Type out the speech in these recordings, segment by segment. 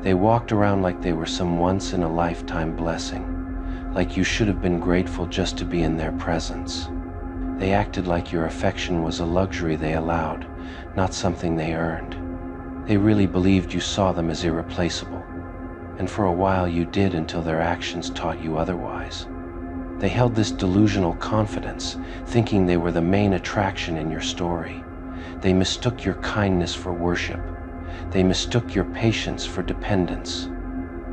They walked around like they were some once-in-a-lifetime blessing, like you should have been grateful just to be in their presence. They acted like your affection was a luxury they allowed, not something they earned. They really believed you saw them as irreplaceable, and for a while you did until their actions taught you otherwise. They held this delusional confidence, thinking they were the main attraction in your story. They mistook your kindness for worship. They mistook your patience for dependence.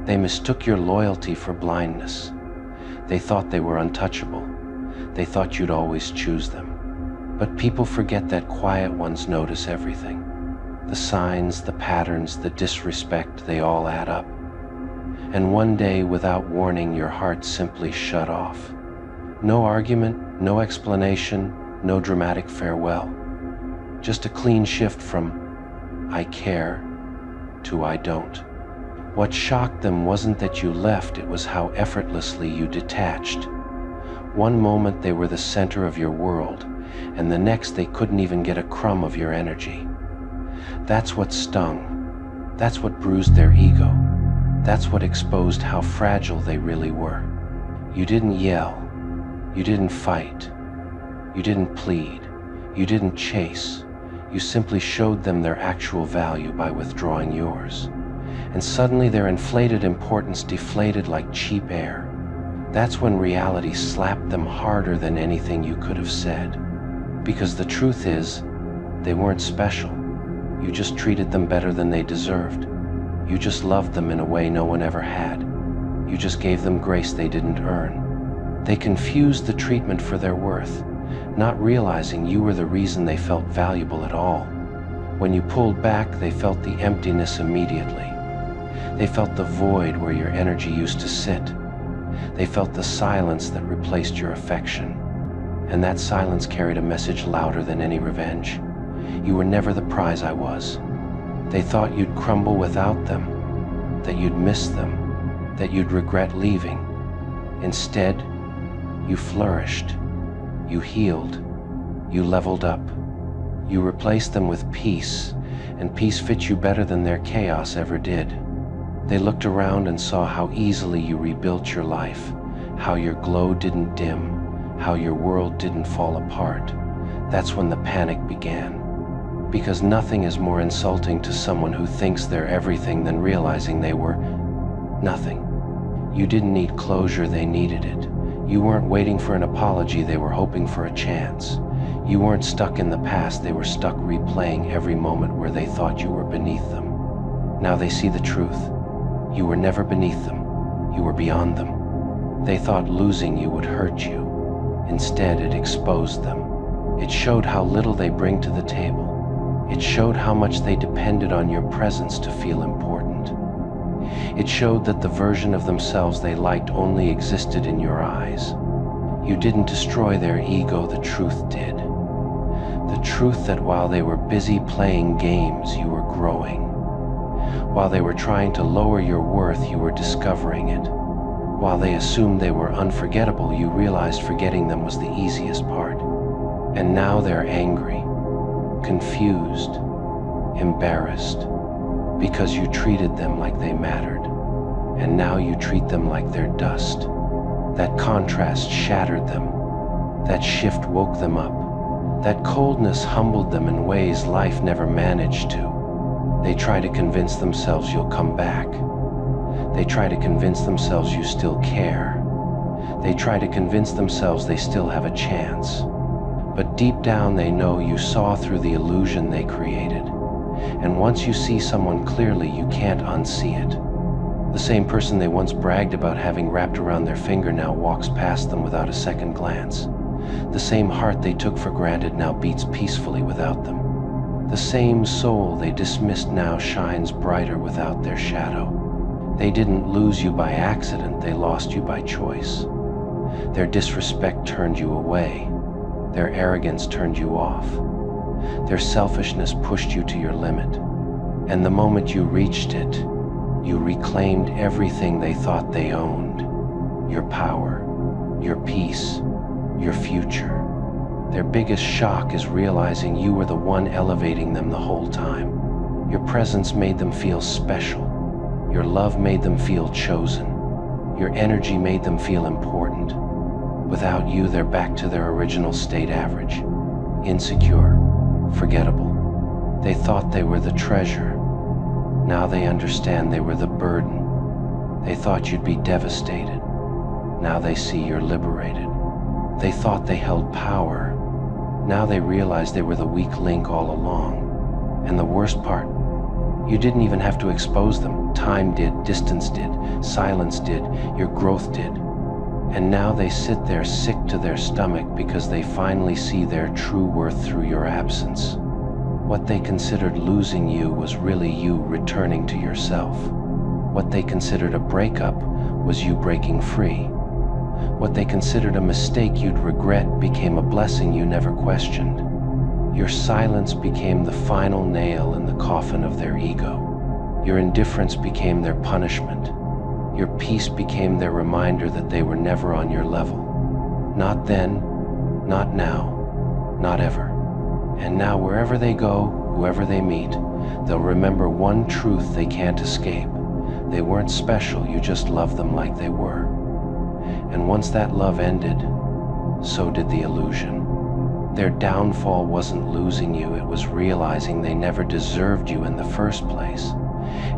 They mistook your loyalty for blindness. They thought they were untouchable. They thought you'd always choose them. But people forget that quiet ones notice everything. The signs, the patterns, the disrespect, they all add up. And one day, without warning, your heart simply shut off. No argument, no explanation, no dramatic farewell. Just a clean shift from "I care" to "I don't." What shocked them wasn't that you left, it was how effortlessly you detached. One moment they were the center of your world, and the next they couldn't even get a crumb of your energy. That's what stung. That's what bruised their ego. That's what exposed how fragile they really were. You didn't yell. You didn't fight. You didn't plead. You didn't chase. You simply showed them their actual value by withdrawing yours. And suddenly their inflated importance deflated like cheap air. That's when reality slapped them harder than anything you could have said. Because the truth is, they weren't special. You just treated them better than they deserved. You just loved them in a way no one ever had. You just gave them grace they didn't earn. They confused the treatment for their worth, not realizing you were the reason they felt valuable at all. When you pulled back, they felt the emptiness immediately. They felt the void where your energy used to sit. They felt the silence that replaced your affection. And that silence carried a message louder than any revenge. You were never the prize I was. They thought you'd crumble without them, that you'd miss them, that you'd regret leaving. Instead, you flourished. You healed. You leveled up. You replaced them with peace, and peace fit you better than their chaos ever did. They looked around and saw how easily you rebuilt your life, how your glow didn't dim, how your world didn't fall apart. That's when the panic began. Because nothing is more insulting to someone who thinks they're everything than realizing they were nothing. You didn't need closure, they needed it. You weren't waiting for an apology, they were hoping for a chance. You weren't stuck in the past, they were stuck replaying every moment where they thought you were beneath them. Now they see the truth. You were never beneath them. You were beyond them. They thought losing you would hurt you. Instead, it exposed them. It showed how little they bring to the table. It showed how much they depended on your presence to feel important. It showed that the version of themselves they liked only existed in your eyes. You didn't destroy their ego, the truth did. The truth that while they were busy playing games, you were growing. While they were trying to lower your worth, you were discovering it. While they assumed they were unforgettable, you realized forgetting them was the easiest part. And now they're angry, confused, embarrassed, because you treated them like they mattered. And now you treat them like they're dust. That contrast shattered them. That shift woke them up. That coldness humbled them in ways life never managed to. They try to convince themselves you'll come back. They try to convince themselves you still care. They try to convince themselves they still have a chance. But deep down they know you saw through the illusion they created. And once you see someone clearly, you can't unsee it. The same person they once bragged about having wrapped around their finger now walks past them without a second glance. The same heart they took for granted now beats peacefully without them. The same soul they dismissed now shines brighter without their shadow. They didn't lose you by accident, they lost you by choice. Their disrespect turned you away. Their arrogance turned you off. Their selfishness pushed you to your limit. And the moment you reached it, you reclaimed everything they thought they owned. Your power, your peace, your future. Their biggest shock is realizing you were the one elevating them the whole time. Your presence made them feel special. Your love made them feel chosen. Your energy made them feel important. Without you, they're back to their original state: average, insecure, forgettable. They thought they were the treasure. Now they understand they were the burden. They thought you'd be devastated. Now they see you're liberated. They thought they held power. Now they realize they were the weak link all along. And the worst part, you didn't even have to expose them. Time did, distance did, silence did, your growth did. And now they sit there sick to their stomach because they finally see their true worth through your absence. What they considered losing you was really you returning to yourself. What they considered a breakup was you breaking free. What they considered a mistake you'd regret became a blessing you never questioned. Your silence became the final nail in the coffin of their ego. Your indifference became their punishment. Your peace became their reminder that they were never on your level. Not then, not now, not ever. And now wherever they go, whoever they meet, they'll remember one truth they can't escape. They weren't special, you just loved them like they were. And once that love ended, so did the illusion. Their downfall wasn't losing you, it was realizing they never deserved you in the first place.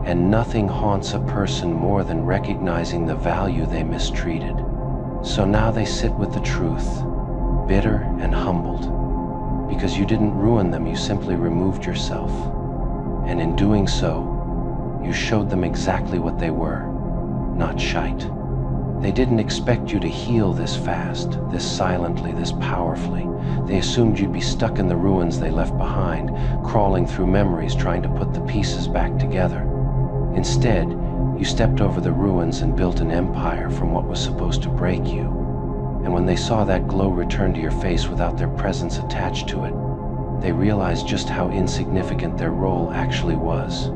And nothing haunts a person more than recognizing the value they mistreated. So now they sit with the truth, bitter and humbled. Because you didn't ruin them, you simply removed yourself. And in doing so, you showed them exactly what they were, not shite. They didn't expect you to heal this fast, this silently, this powerfully. They assumed you'd be stuck in the ruins they left behind, crawling through memories, trying to put the pieces back together. Instead, you stepped over the ruins and built an empire from what was supposed to break you. And when they saw that glow return to your face without their presence attached to it, they realized just how insignificant their role actually was.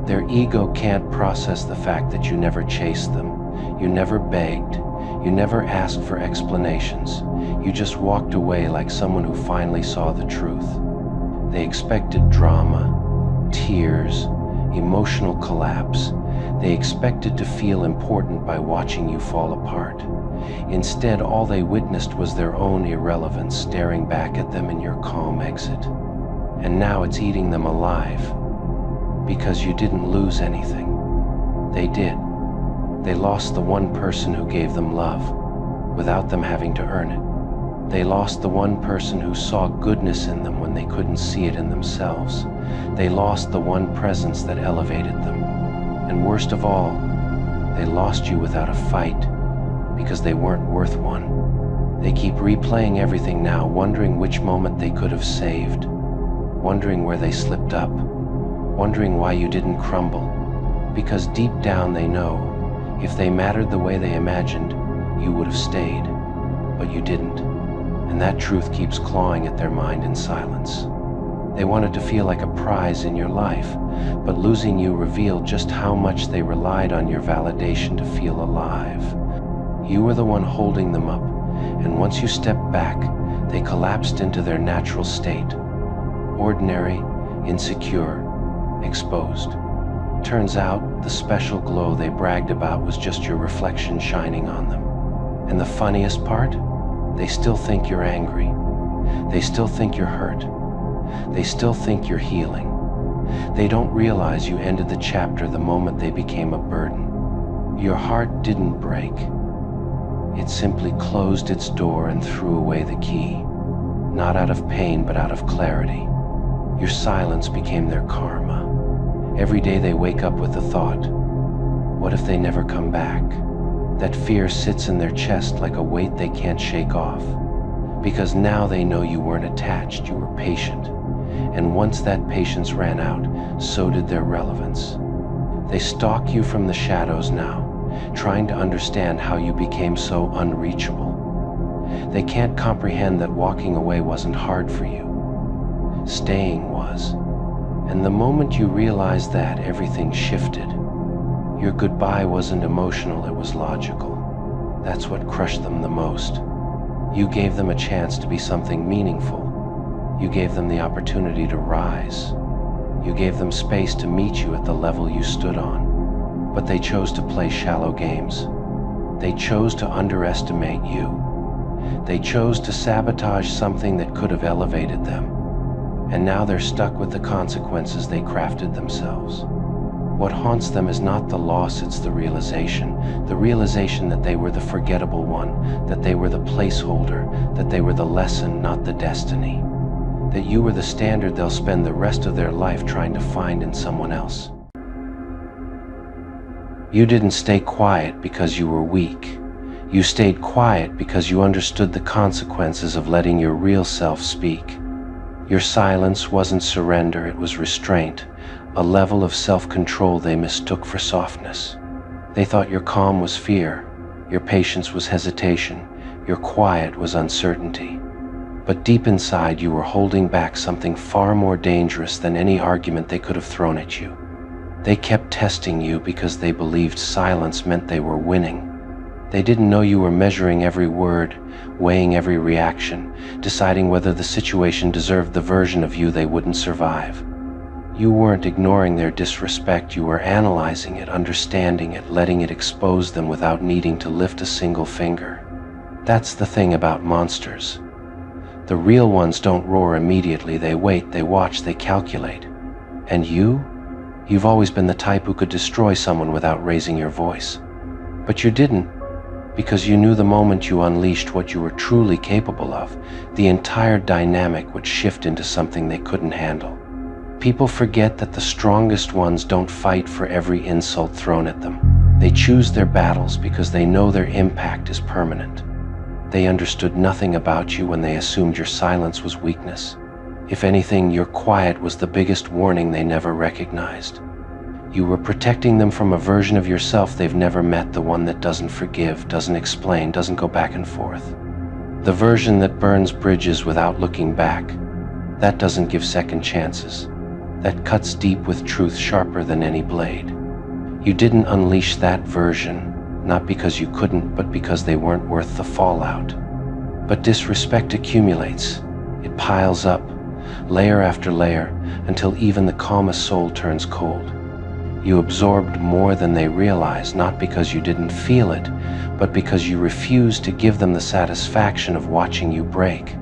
Their ego can't process the fact that you never chased them. You never begged. You never asked for explanations. You just walked away like someone who finally saw the truth. They expected drama, tears, emotional collapse. They expected to feel important by watching you fall apart. Instead, all they witnessed was their own irrelevance staring back at them in your calm exit. And now it's eating them alive. Because you didn't lose anything. They did. They lost the one person who gave them love, without them having to earn it. They lost the one person who saw goodness in them when they couldn't see it in themselves. They lost the one presence that elevated them. And worst of all, they lost you without a fight, because they weren't worth one. They keep replaying everything now, wondering which moment they could have saved, wondering where they slipped up, wondering why you didn't crumble, because deep down they know if they mattered the way they imagined, you would have stayed, but you didn't. And that truth keeps clawing at their mind in silence. They wanted to feel like a prize in your life, but losing you revealed just how much they relied on your validation to feel alive. You were the one holding them up, and once you stepped back, they collapsed into their natural state. Ordinary, insecure, exposed. Turns out, the special glow they bragged about was just your reflection shining on them. And the funniest part? They still think you're angry. They still think you're hurt. They still think you're healing. They don't realize you ended the chapter the moment they became a burden. Your heart didn't break. It simply closed its door and threw away the key. Not out of pain, but out of clarity. Your silence became their karma. Every day they wake up with the thought, what if they never come back? That fear sits in their chest like a weight they can't shake off. Because now they know you weren't attached, you were patient. And once that patience ran out, so did their relevance. They stalk you from the shadows now, trying to understand how you became so unreachable. They can't comprehend that walking away wasn't hard for you. Staying was. And the moment you realized that, everything shifted. Your goodbye wasn't emotional, it was logical. That's what crushed them the most. You gave them a chance to be something meaningful. You gave them the opportunity to rise. You gave them space to meet you at the level you stood on. but they chose to play shallow games. They chose to underestimate you. They chose to sabotage something that could have elevated them. And now they're stuck with the consequences they crafted themselves. What haunts them is not the loss, it's the realization that they were the forgettable one, that they were the placeholder, that they were the lesson, not the destiny. That you were the standard they'll spend the rest of their life trying to find in someone else. You didn't stay quiet because you were weak. You stayed quiet because you understood the consequences of letting your real self speak. Your silence wasn't surrender, it was restraint, a level of self-control they mistook for softness. They thought your calm was fear, your patience was hesitation, your quiet was uncertainty. But deep inside you were holding back something far more dangerous than any argument they could have thrown at you. They kept testing you because they believed silence meant they were winning. They didn't know you were measuring every word, weighing every reaction, deciding whether the situation deserved the version of you they wouldn't survive. You weren't ignoring their disrespect, you were analyzing it, understanding it, letting it expose them without needing to lift a single finger. That's the thing about monsters. The real ones don't roar immediately, they wait, they watch, they calculate. And you've always been the type who could destroy someone without raising your voice. But you didn't, because you knew the moment you unleashed what you were truly capable of, the entire dynamic would shift into something they couldn't handle. People forget that the strongest ones don't fight for every insult thrown at them. They choose their battles because they know their impact is permanent. They understood nothing about you when they assumed your silence was weakness. If anything, your quiet was the biggest warning they never recognized. You were protecting them from a version of yourself they've never met, the one that doesn't forgive, doesn't explain, doesn't go back and forth. The version that burns bridges without looking back. That doesn't give second chances. That cuts deep with truth sharper than any blade. You didn't unleash that version, not because you couldn't, but because they weren't worth the fallout. But disrespect accumulates. It piles up, layer after layer, until even the calmest soul turns cold. You absorbed more than they realized, not because you didn't feel it, but because you refused to give them the satisfaction of watching you break.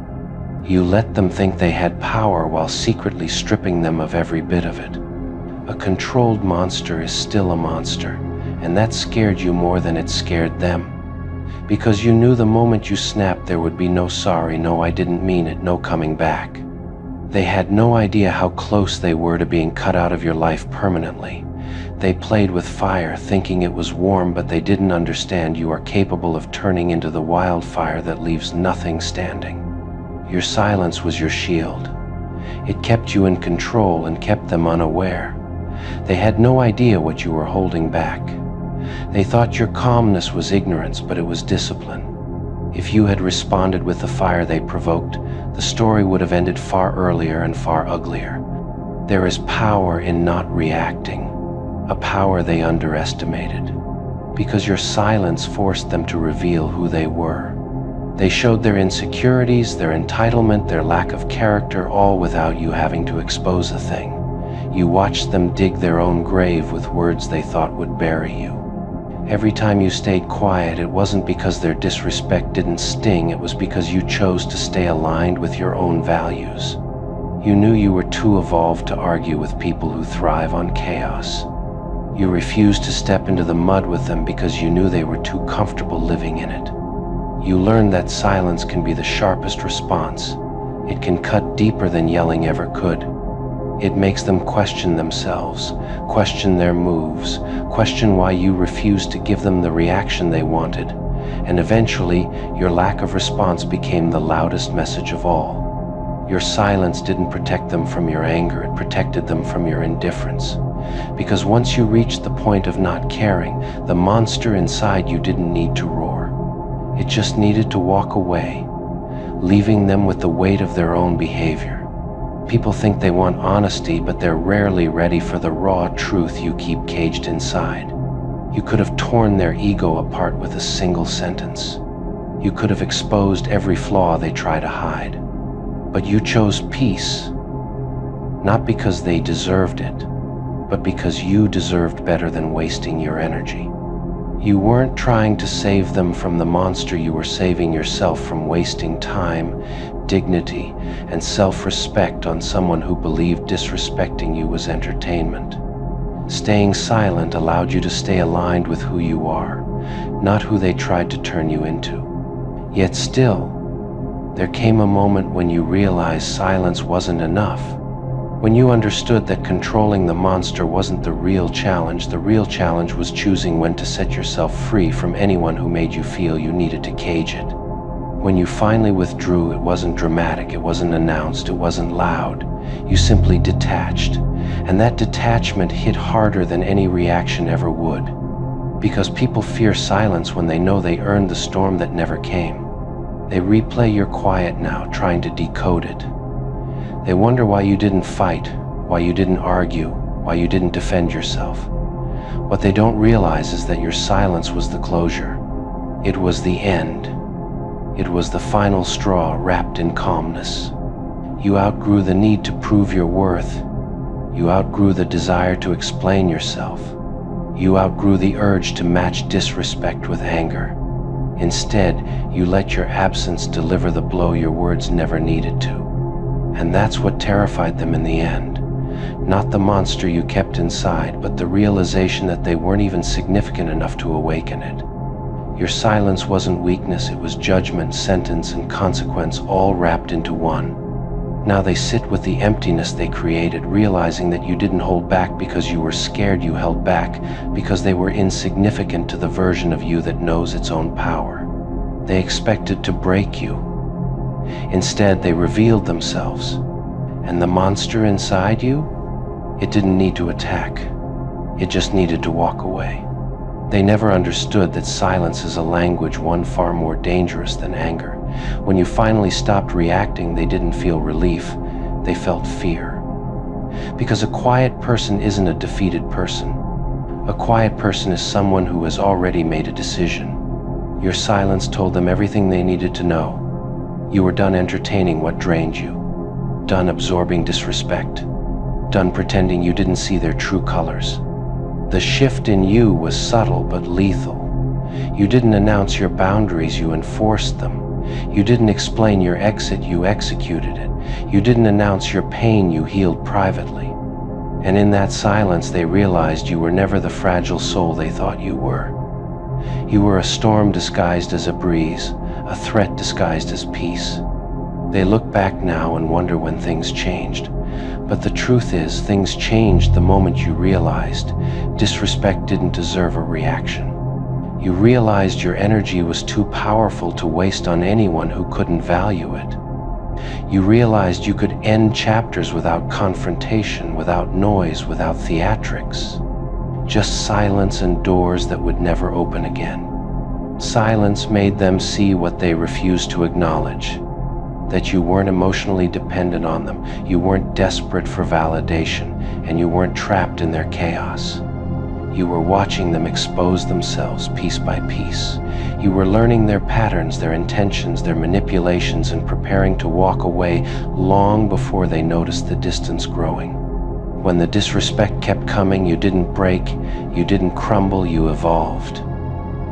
You let them think they had power while secretly stripping them of every bit of it. A controlled monster is still a monster, and that scared you more than it scared them. Because you knew the moment you snapped there would be no sorry, no I didn't mean it, no coming back. They had no idea how close they were to being cut out of your life permanently. They played with fire, thinking it was warm, but they didn't understand you are capable of turning into the wildfire that leaves nothing standing. Your silence was your shield. It kept you in control and kept them unaware. They had no idea what you were holding back. They thought your calmness was ignorance, but it was discipline. If you had responded with the fire they provoked, the story would have ended far earlier and far uglier. There is power in not reacting, a power they underestimated, because your silence forced them to reveal who they were. They showed their insecurities, their entitlement, their lack of character, all without you having to expose a thing. You watched them dig their own grave with words they thought would bury you. Every time you stayed quiet, it wasn't because their disrespect didn't sting, it was because you chose to stay aligned with your own values. You knew you were too evolved to argue with people who thrive on chaos. You refused to step into the mud with them because you knew they were too comfortable living in it. You learned that silence can be the sharpest response. It can cut deeper than yelling ever could. It makes them question themselves, question their moves, question why you refused to give them the reaction they wanted. And eventually, your lack of response became the loudest message of all. Your silence didn't protect them from your anger, it protected them from your indifference. Because once you reached the point of not caring, the monster inside you didn't need to roar. It just needed to walk away, leaving them with the weight of their own behavior. People think they want honesty, but they're rarely ready for the raw truth you keep caged inside. You could have torn their ego apart with a single sentence. You could have exposed every flaw they try to hide. But you chose peace, not because they deserved it, but because you deserved better than wasting your energy. You weren't trying to save them from the monster, you were saving yourself from wasting time, dignity, and self-respect on someone who believed disrespecting you was entertainment. Staying silent allowed you to stay aligned with who you are, not who they tried to turn you into. Yet still, there came a moment when you realized silence wasn't enough. When you understood that controlling the monster wasn't the real challenge was choosing when to set yourself free from anyone who made you feel you needed to cage it. When you finally withdrew, it wasn't dramatic, it wasn't announced, it wasn't loud. You simply detached. And that detachment hit harder than any reaction ever would. Because people fear silence when they know they earned the storm that never came. They replay your quiet now, trying to decode it. They wonder why you didn't fight, why you didn't argue, why you didn't defend yourself. What they don't realize is that your silence was the closure. It was the end. It was the final straw wrapped in calmness. You outgrew the need to prove your worth. You outgrew the desire to explain yourself. You outgrew the urge to match disrespect with anger. Instead, you let your absence deliver the blow your words never needed to. And that's what terrified them in the end. Not the monster you kept inside, but the realization that they weren't even significant enough to awaken it. Your silence wasn't weakness, it was judgment, sentence, and consequence all wrapped into one. Now they sit with the emptiness they created, realizing that you didn't hold back because you were scared, you held back because they were insignificant to the version of you that knows its own power. They expected to break you. Instead, they revealed themselves. And the monster inside you? It didn't need to attack. It just needed to walk away. They never understood that silence is a language, one far more dangerous than anger. When you finally stopped reacting, they didn't feel relief, they felt fear. Because a quiet person isn't a defeated person. A quiet person is someone who has already made a decision. Your silence told them everything they needed to know. You were done entertaining what drained you, done absorbing disrespect, done pretending you didn't see their true colors. The shift in you was subtle but lethal. You didn't announce your boundaries, you enforced them. You didn't explain your exit, you executed it. You didn't announce your pain, you healed privately. And in that silence, they realized you were never the fragile soul they thought you were. You were a storm disguised as a breeze, a threat disguised as peace. They look back now and wonder when things changed. But the truth is, things changed the moment you realized disrespect didn't deserve a reaction. You realized your energy was too powerful to waste on anyone who couldn't value it. You realized you could end chapters without confrontation, without noise, without theatrics. Just silence and doors that would never open again. Silence made them see what they refused to acknowledge. That you weren't emotionally dependent on them, you weren't desperate for validation, and you weren't trapped in their chaos. You were watching them expose themselves piece by piece. You were learning their patterns, their intentions, their manipulations, and preparing to walk away long before they noticed the distance growing. When the disrespect kept coming, you didn't break, you didn't crumble, you evolved.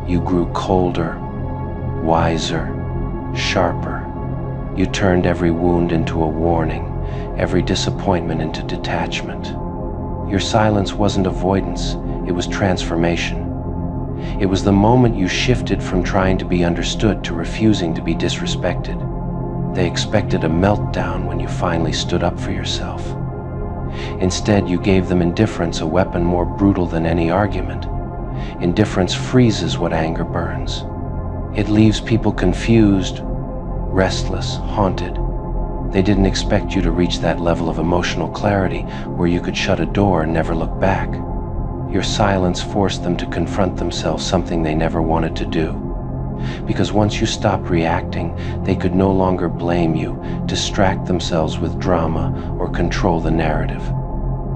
You grew colder, wiser, sharper. You turned every wound into a warning, every disappointment into detachment. Your silence wasn't avoidance, it was transformation. It was the moment you shifted from trying to be understood to refusing to be disrespected. They expected a meltdown when you finally stood up for yourself. Instead, you gave them indifference, a weapon more brutal than any argument. Indifference freezes what anger burns. It leaves people confused, restless, haunted. They didn't expect you to reach that level of emotional clarity where you could shut a door and never look back. Your silence forced them to confront themselves, something they never wanted to do. Because once you stopped reacting, they could no longer blame you, distract themselves with drama, or control the narrative.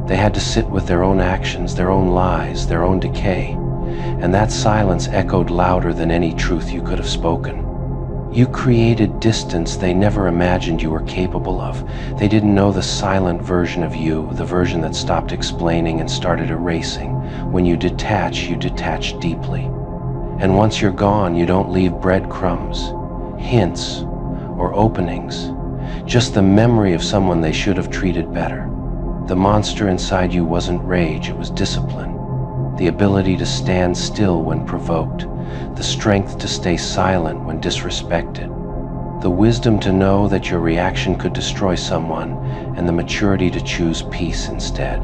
They had to sit with their own actions, their own lies, their own decay. And that silence echoed louder than any truth you could have spoken. You created distance they never imagined you were capable of. They didn't know the silent version of you, the version that stopped explaining and started erasing. When you detach deeply. And once you're gone, you don't leave breadcrumbs, hints, or openings. Just the memory of someone they should have treated better. The monster inside you wasn't rage, it was discipline. The ability to stand still when provoked. The strength to stay silent when disrespected. The wisdom to know that your reaction could destroy someone, and the maturity to choose peace instead.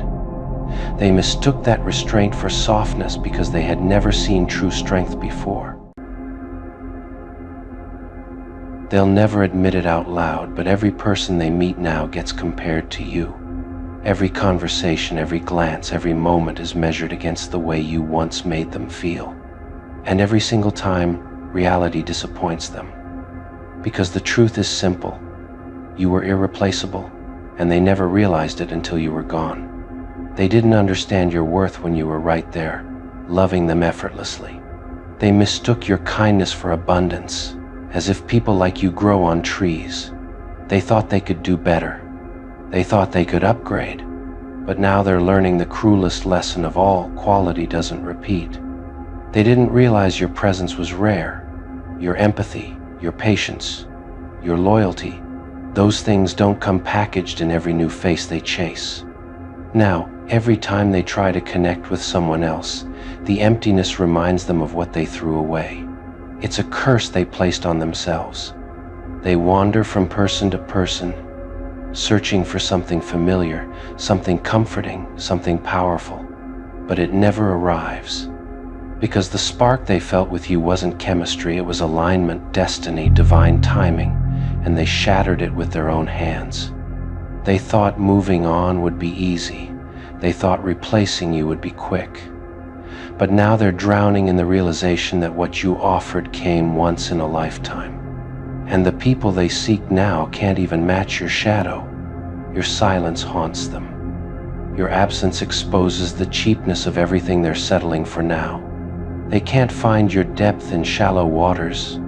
They mistook that restraint for softness because they had never seen true strength before. They'll never admit it out loud, but every person they meet now gets compared to you. Every conversation, every glance, every moment is measured against the way you once made them feel. And every single time, reality disappoints them. Because the truth is simple. You were irreplaceable, and they never realized it until you were gone. They didn't understand your worth when you were right there, loving them effortlessly. They mistook your kindness for abundance, as if people like you grow on trees. They thought they could do better. They thought they could upgrade. But now they're learning the cruelest lesson of all: quality doesn't repeat. They didn't realize your presence was rare. Your empathy, your patience, your loyalty, those things don't come packaged in every new face they chase. Now, every time they try to connect with someone else, the emptiness reminds them of what they threw away. It's a curse they placed on themselves. They wander from person to person, searching for something familiar, something comforting, something powerful. But it never arrives. Because the spark they felt with you wasn't chemistry, it was alignment, destiny, divine timing, and they shattered it with their own hands. They thought moving on would be easy. They thought replacing you would be quick. But now they're drowning in the realization that what you offered came once in a lifetime. And the people they seek now can't even match your shadow. Your silence haunts them. Your absence exposes the cheapness of everything they're settling for now. They can't find your depth in shallow waters.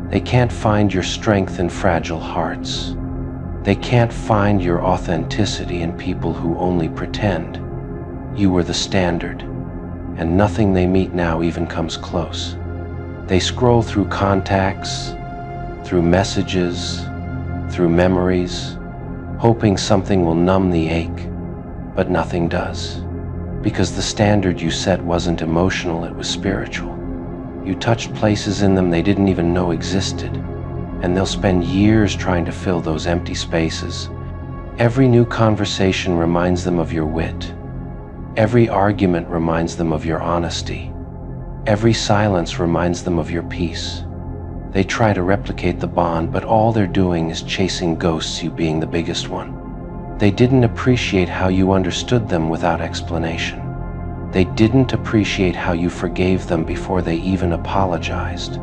They can't find your strength in fragile hearts. They can't find your authenticity in people who only pretend. You were the standard, and nothing they meet now even comes close. They scroll through contacts, through messages, through memories, hoping something will numb the ache, but nothing does. Because the standard you set wasn't emotional, it was spiritual. You touched places in them they didn't even know existed, and they'll spend years trying to fill those empty spaces. Every new conversation reminds them of your wit. Every argument reminds them of your honesty. Every silence reminds them of your peace. They try to replicate the bond, but all they're doing is chasing ghosts, you being the biggest one. They didn't appreciate how you understood them without explanation. They didn't appreciate how you forgave them before they even apologized.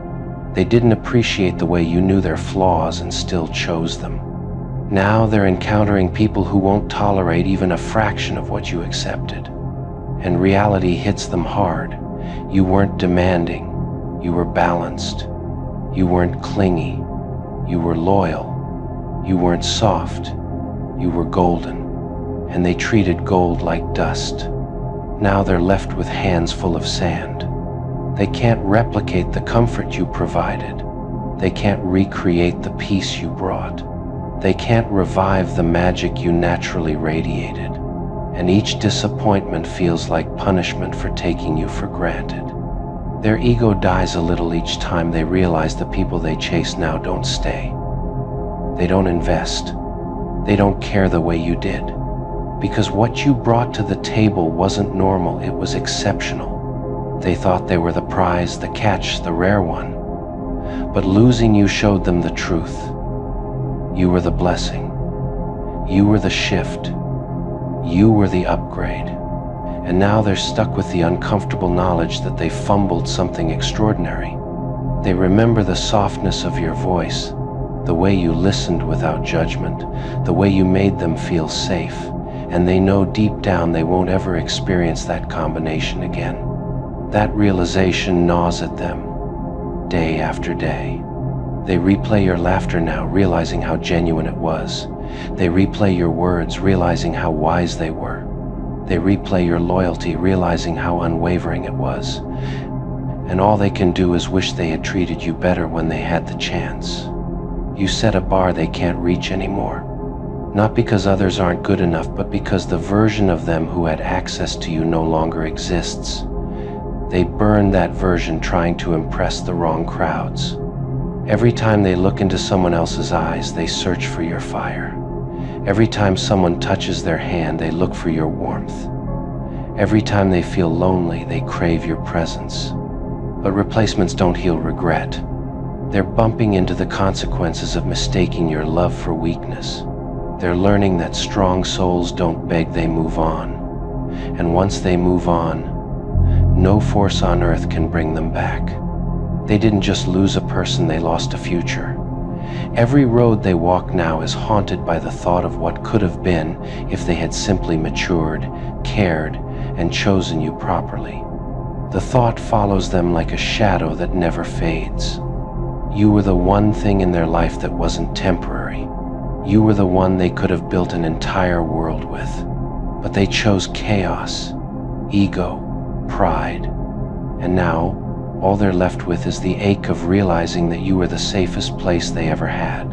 They didn't appreciate the way you knew their flaws and still chose them. Now they're encountering people who won't tolerate even a fraction of what you accepted. And reality hits them hard. You weren't demanding. You were balanced. You weren't clingy. You were loyal. You weren't soft. You were golden, and they treated gold like dust. Now they're left with hands full of sand. They can't replicate the comfort you provided. They can't recreate the peace you brought. They can't revive the magic you naturally radiated. And each disappointment feels like punishment for taking you for granted. Their ego dies a little each time they realize the people they chase now don't stay. They don't invest. They don't care the way you did, because what you brought to the table wasn't normal, it was exceptional. They thought they were the prize, the catch, the rare one. But losing you showed them the truth. You were the blessing. You were the shift. You were the upgrade. And now they're stuck with the uncomfortable knowledge that they fumbled something extraordinary. They remember the softness of your voice, the way you listened without judgment, the way you made them feel safe, and they know deep down they won't ever experience that combination again. That realization gnaws at them, day after day. They replay your laughter now, realizing how genuine it was. They replay your words, realizing how wise they were. They replay your loyalty, realizing how unwavering it was. And all they can do is wish they had treated you better when they had the chance. You set a bar they can't reach anymore. Not because others aren't good enough, but because the version of them who had access to you no longer exists. They burn that version trying to impress the wrong crowds. Every time they look into someone else's eyes, they search for your fire. Every time someone touches their hand, they look for your warmth. Every time they feel lonely, they crave your presence. But replacements don't heal regret. They're bumping into the consequences of mistaking your love for weakness. They're learning that strong souls don't beg, they move on. And once they move on, no force on earth can bring them back. They didn't just lose a person, they lost a future. Every road they walk now is haunted by the thought of what could have been if they had simply matured, cared, and chosen you properly. The thought follows them like a shadow that never fades. You were the one thing in their life that wasn't temporary. You were the one they could have built an entire world with. But they chose chaos, ego, pride, and now all they're left with is the ache of realizing that you were the safest place they ever had.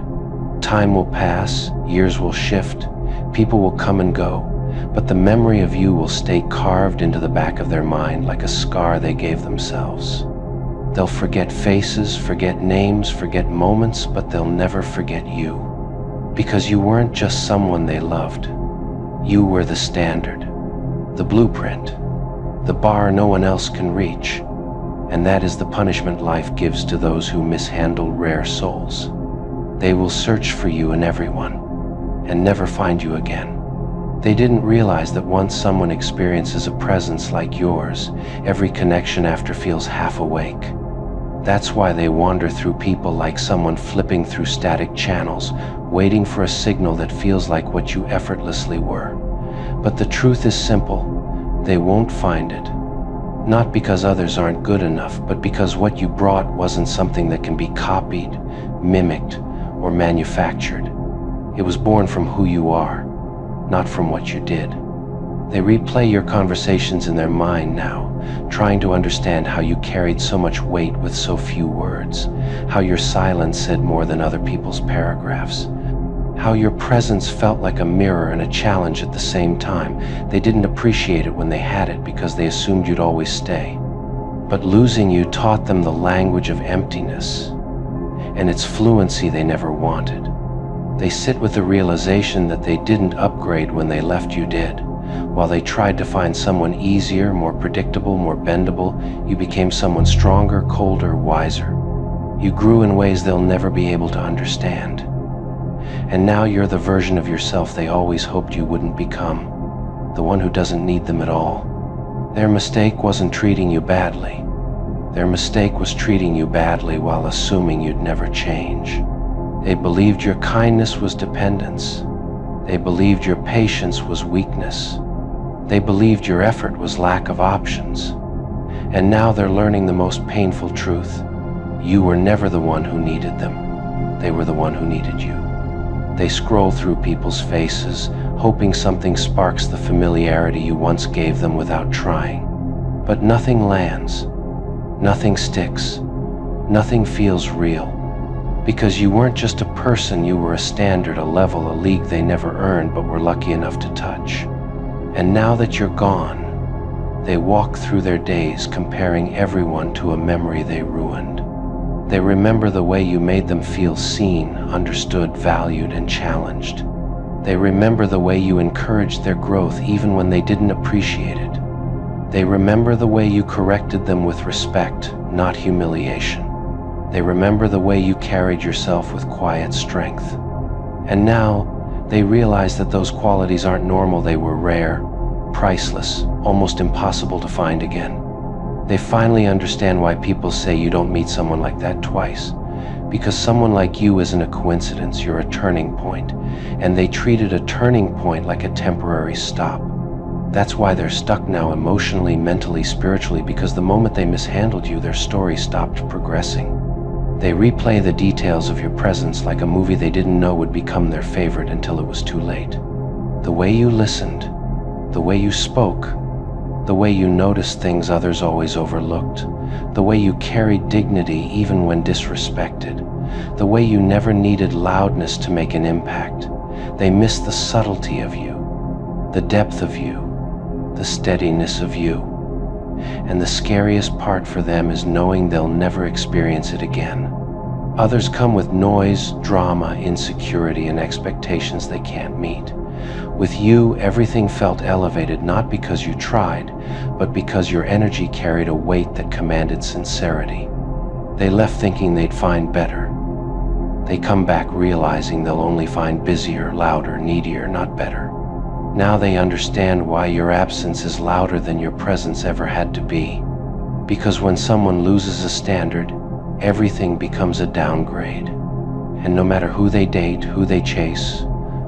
Time will pass, years will shift, people will come and go, but the memory of you will stay carved into the back of their mind like a scar they gave themselves. They'll forget faces, forget names, forget moments, but they'll never forget you. Because you weren't just someone they loved. You were the standard, the blueprint, the bar no one else can reach. And that is the punishment life gives to those who mishandle rare souls. They will search for you in everyone, and never find you again. They didn't realize that once someone experiences a presence like yours, every connection after feels half awake. That's why they wander through people like someone flipping through static channels, waiting for a signal that feels like what you effortlessly were. But the truth is simple, they won't find it. Not because others aren't good enough, but because what you brought wasn't something that can be copied, mimicked, or manufactured. It was born from who you are, not from what you did. They replay your conversations in their mind now, trying to understand how you carried so much weight with so few words, how your silence said more than other people's paragraphs, how your presence felt like a mirror and a challenge at the same time. They didn't appreciate it when they had it because they assumed you'd always stay. But losing you taught them the language of emptiness, and its fluency they never wanted. They sit with the realization that they didn't upgrade when they left, you did. While they tried to find someone easier, more predictable, more bendable, you became someone stronger, colder, wiser. You grew in ways they'll never be able to understand. And now you're the version of yourself they always hoped you wouldn't become, the one who doesn't need them at all. Their mistake wasn't treating you badly. Their mistake was treating you badly while assuming you'd never change. They believed your kindness was dependence. They believed your patience was weakness. They believed your effort was lack of options. And now they're learning the most painful truth. You were never the one who needed them. They were the one who needed you. They scroll through people's faces, hoping something sparks the familiarity you once gave them without trying. But nothing lands. Nothing sticks. Nothing feels real. Because you weren't just a person, you were a standard, a level, a league they never earned but were lucky enough to touch. And now that you're gone, they walk through their days comparing everyone to a memory they ruined. They remember the way you made them feel seen, understood, valued, and challenged. They remember the way you encouraged their growth even when they didn't appreciate it. They remember the way you corrected them with respect, not humiliation. They remember the way you carried yourself with quiet strength. And now, they realize that those qualities aren't normal, they were rare, priceless, almost impossible to find again. They finally understand why people say you don't meet someone like that twice. Because someone like you isn't a coincidence, you're a turning point. And they treated a turning point like a temporary stop. That's why they're stuck now emotionally, mentally, spiritually, because the moment they mishandled you, their story stopped progressing. They replay the details of your presence like a movie they didn't know would become their favorite until it was too late. The way you listened, the way you spoke, the way you noticed things others always overlooked, the way you carried dignity even when disrespected, the way you never needed loudness to make an impact. They missed the subtlety of you, the depth of you, the steadiness of you. And the scariest part for them is knowing they'll never experience it again. Others come with noise, drama, insecurity, and expectations they can't meet. With you, everything felt elevated not because you tried, but because your energy carried a weight that commanded sincerity. They left thinking they'd find better. They come back realizing they'll only find busier, louder, needier, not better. Now they understand why your absence is louder than your presence ever had to be. Because when someone loses a standard, everything becomes a downgrade. And no matter who they date, who they chase,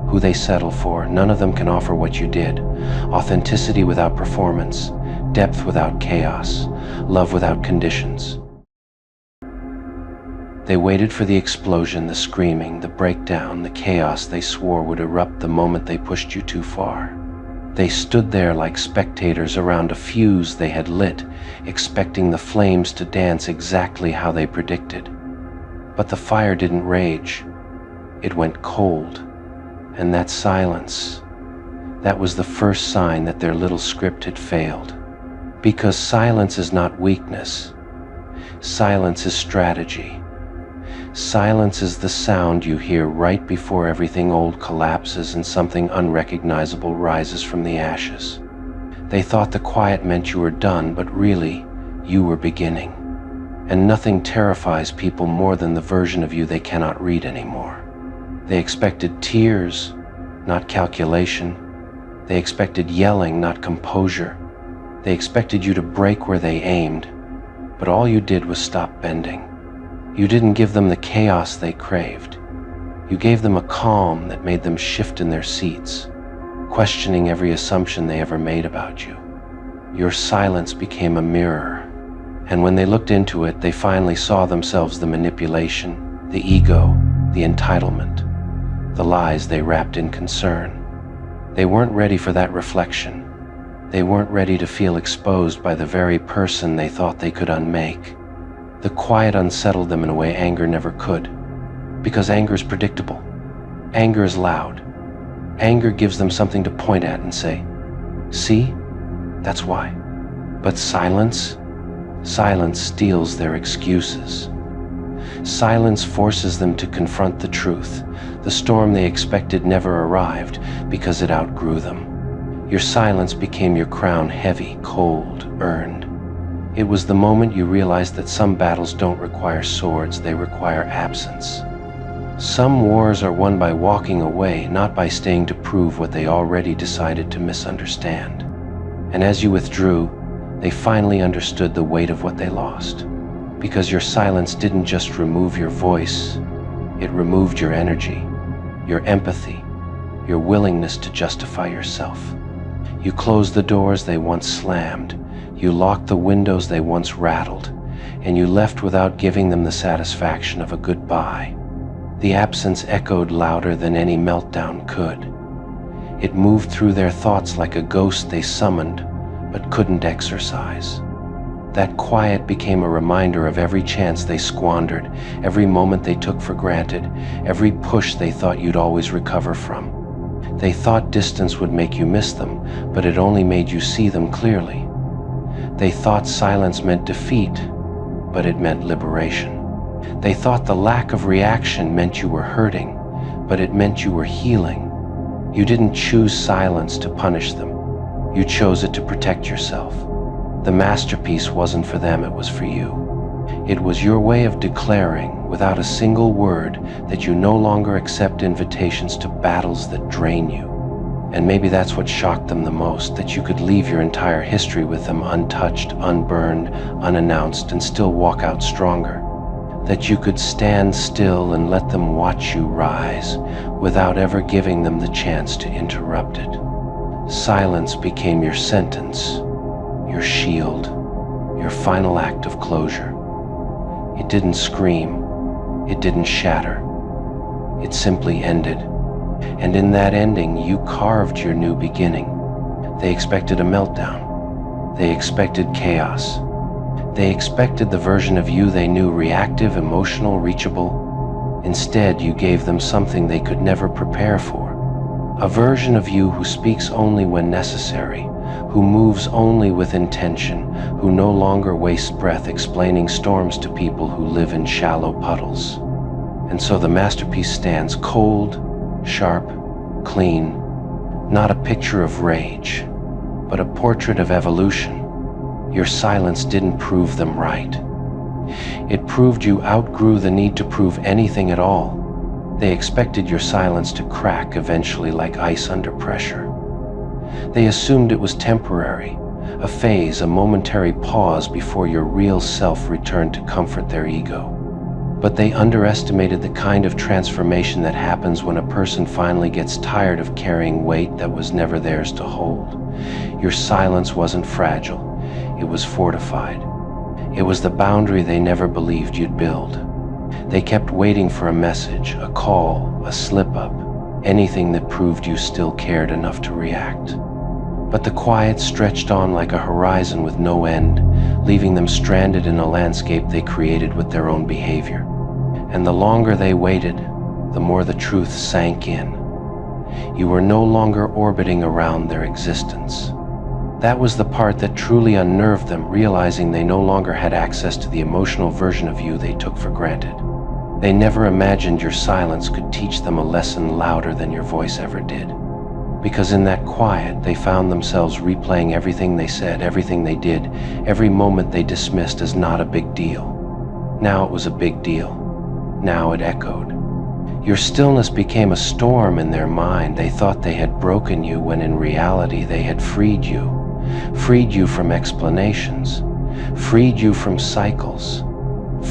who they settle for, none of them can offer what you did. Authenticity without performance, depth without chaos, love without conditions. They waited for the explosion, the screaming, the breakdown, the chaos they swore would erupt the moment they pushed you too far. They stood there like spectators around a fuse they had lit, expecting the flames to dance exactly how they predicted. But the fire didn't rage. It went cold. And that silence, that was the first sign that their little script had failed. Because silence is not weakness. Silence is strategy. Silence is the sound you hear right before everything old collapses and something unrecognizable rises from the ashes. They thought the quiet meant you were done, but really, you were beginning. And nothing terrifies people more than the version of you they cannot read anymore. They expected tears, not calculation. They expected yelling, not composure. They expected you to break where they aimed, but all you did was stop bending. You didn't give them the chaos they craved. You gave them a calm that made them shift in their seats, questioning every assumption they ever made about you. Your silence became a mirror, and when they looked into it, they finally saw themselves the manipulation, the ego, the entitlement, the lies they wrapped in concern. They weren't ready for that reflection. They weren't ready to feel exposed by the very person they thought they could unmake. The quiet unsettled them in a way anger never could, because anger is predictable. Anger is loud. Anger gives them something to point at and say, "See? That's why." But silence steals their excuses. Silence forces them to confront the truth. The storm they expected never arrived because it outgrew them. Your silence became your crown, heavy, cold, earned. It was the moment you realized that some battles don't require swords, they require absence. Some wars are won by walking away, not by staying to prove what they already decided to misunderstand. And as you withdrew, they finally understood the weight of what they lost. Because your silence didn't just remove your voice, it removed your energy, your empathy, your willingness to justify yourself. You closed the doors they once slammed, you locked the windows they once rattled, and you left without giving them the satisfaction of a goodbye. The absence echoed louder than any meltdown could. It moved through their thoughts like a ghost they summoned, but couldn't exorcise. That quiet became a reminder of every chance they squandered, every moment they took for granted, every push they thought you'd always recover from. They thought distance would make you miss them, but it only made you see them clearly. They thought silence meant defeat, but it meant liberation. They thought the lack of reaction meant you were hurting, but it meant you were healing. You didn't choose silence to punish them. You chose it to protect yourself. The masterpiece wasn't for them, it was for you. It was your way of declaring, without a single word, that you no longer accept invitations to battles that drain you. And maybe that's what shocked them the most, that you could leave your entire history with them untouched, unburned, unannounced, and still walk out stronger. That you could stand still and let them watch you rise, without ever giving them the chance to interrupt it. Silence became your sentence, your shield, your final act of closure. It didn't scream, It didn't shatter. It simply ended. And in that ending, you carved your new beginning. They expected a meltdown. They expected chaos. They expected the version of you they knew, reactive, emotional, reachable. Instead, you gave them something they could never prepare for. A version of you who speaks only when necessary, who moves only with intention, who no longer wastes breath explaining storms to people who live in shallow puddles. And so the masterpiece stands cold, sharp, clean, not a picture of rage, but a portrait of evolution. Your silence didn't prove them right. It proved you outgrew the need to prove anything at all. They expected your silence to crack eventually like ice under pressure. They assumed it was temporary, a phase, a momentary pause before your real self returned to comfort their ego. But they underestimated the kind of transformation that happens when a person finally gets tired of carrying weight that was never theirs to hold. Your silence wasn't fragile, it was fortified. It was the boundary they never believed you'd build. They kept waiting for a message, a call, a slip-up, anything that proved you still cared enough to react. But the quiet stretched on like a horizon with no end, leaving them stranded in a landscape they created with their own behavior. And the longer they waited, the more the truth sank in. You were no longer orbiting around their existence. That was the part that truly unnerved them, realizing they no longer had access to the emotional version of you they took for granted. They never imagined your silence could teach them a lesson louder than your voice ever did. Because in that quiet, they found themselves replaying everything they said, everything they did, every moment they dismissed as not a big deal. Now it was a big deal. Now it echoed. Your stillness became a storm in their mind. They thought they had broken you when in reality they had freed you from explanations, freed you from cycles,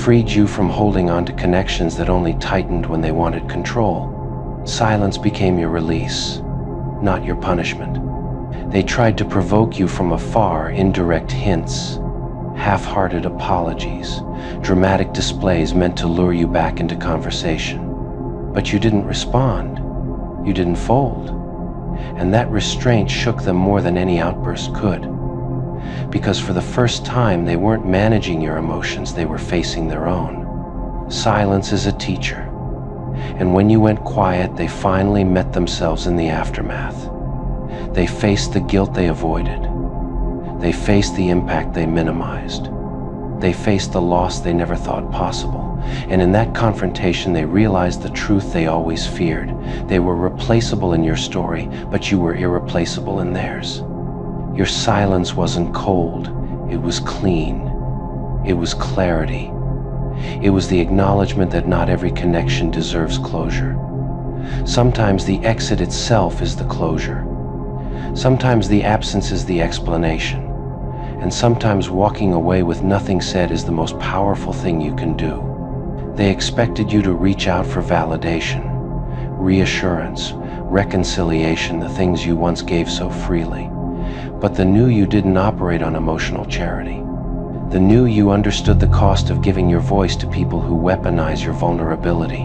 freed you from holding on to connections that only tightened when they wanted control. Silence became your release, not your punishment. They tried to provoke you from afar, indirect hints, half-hearted apologies, dramatic displays meant to lure you back into conversation. But you didn't respond. You didn't fold. And that restraint shook them more than any outburst could. Because for the first time, they weren't managing your emotions, they were facing their own. Silence is a teacher. And when you went quiet, they finally met themselves in the aftermath. They faced the guilt they avoided. They faced the impact they minimized. They faced the loss they never thought possible. And in that confrontation, they realized the truth they always feared. They were replaceable in your story, but you were irreplaceable in theirs. Your silence wasn't cold, it was clean. It was clarity. It was the acknowledgement that not every connection deserves closure. Sometimes the exit itself is the closure. Sometimes the absence is the explanation. And sometimes walking away with nothing said is the most powerful thing you can do. They expected you to reach out for validation, reassurance, reconciliation, the things you once gave so freely. But the new you didn't operate on emotional charity. The new you understood the cost of giving your voice to people who weaponize your vulnerability,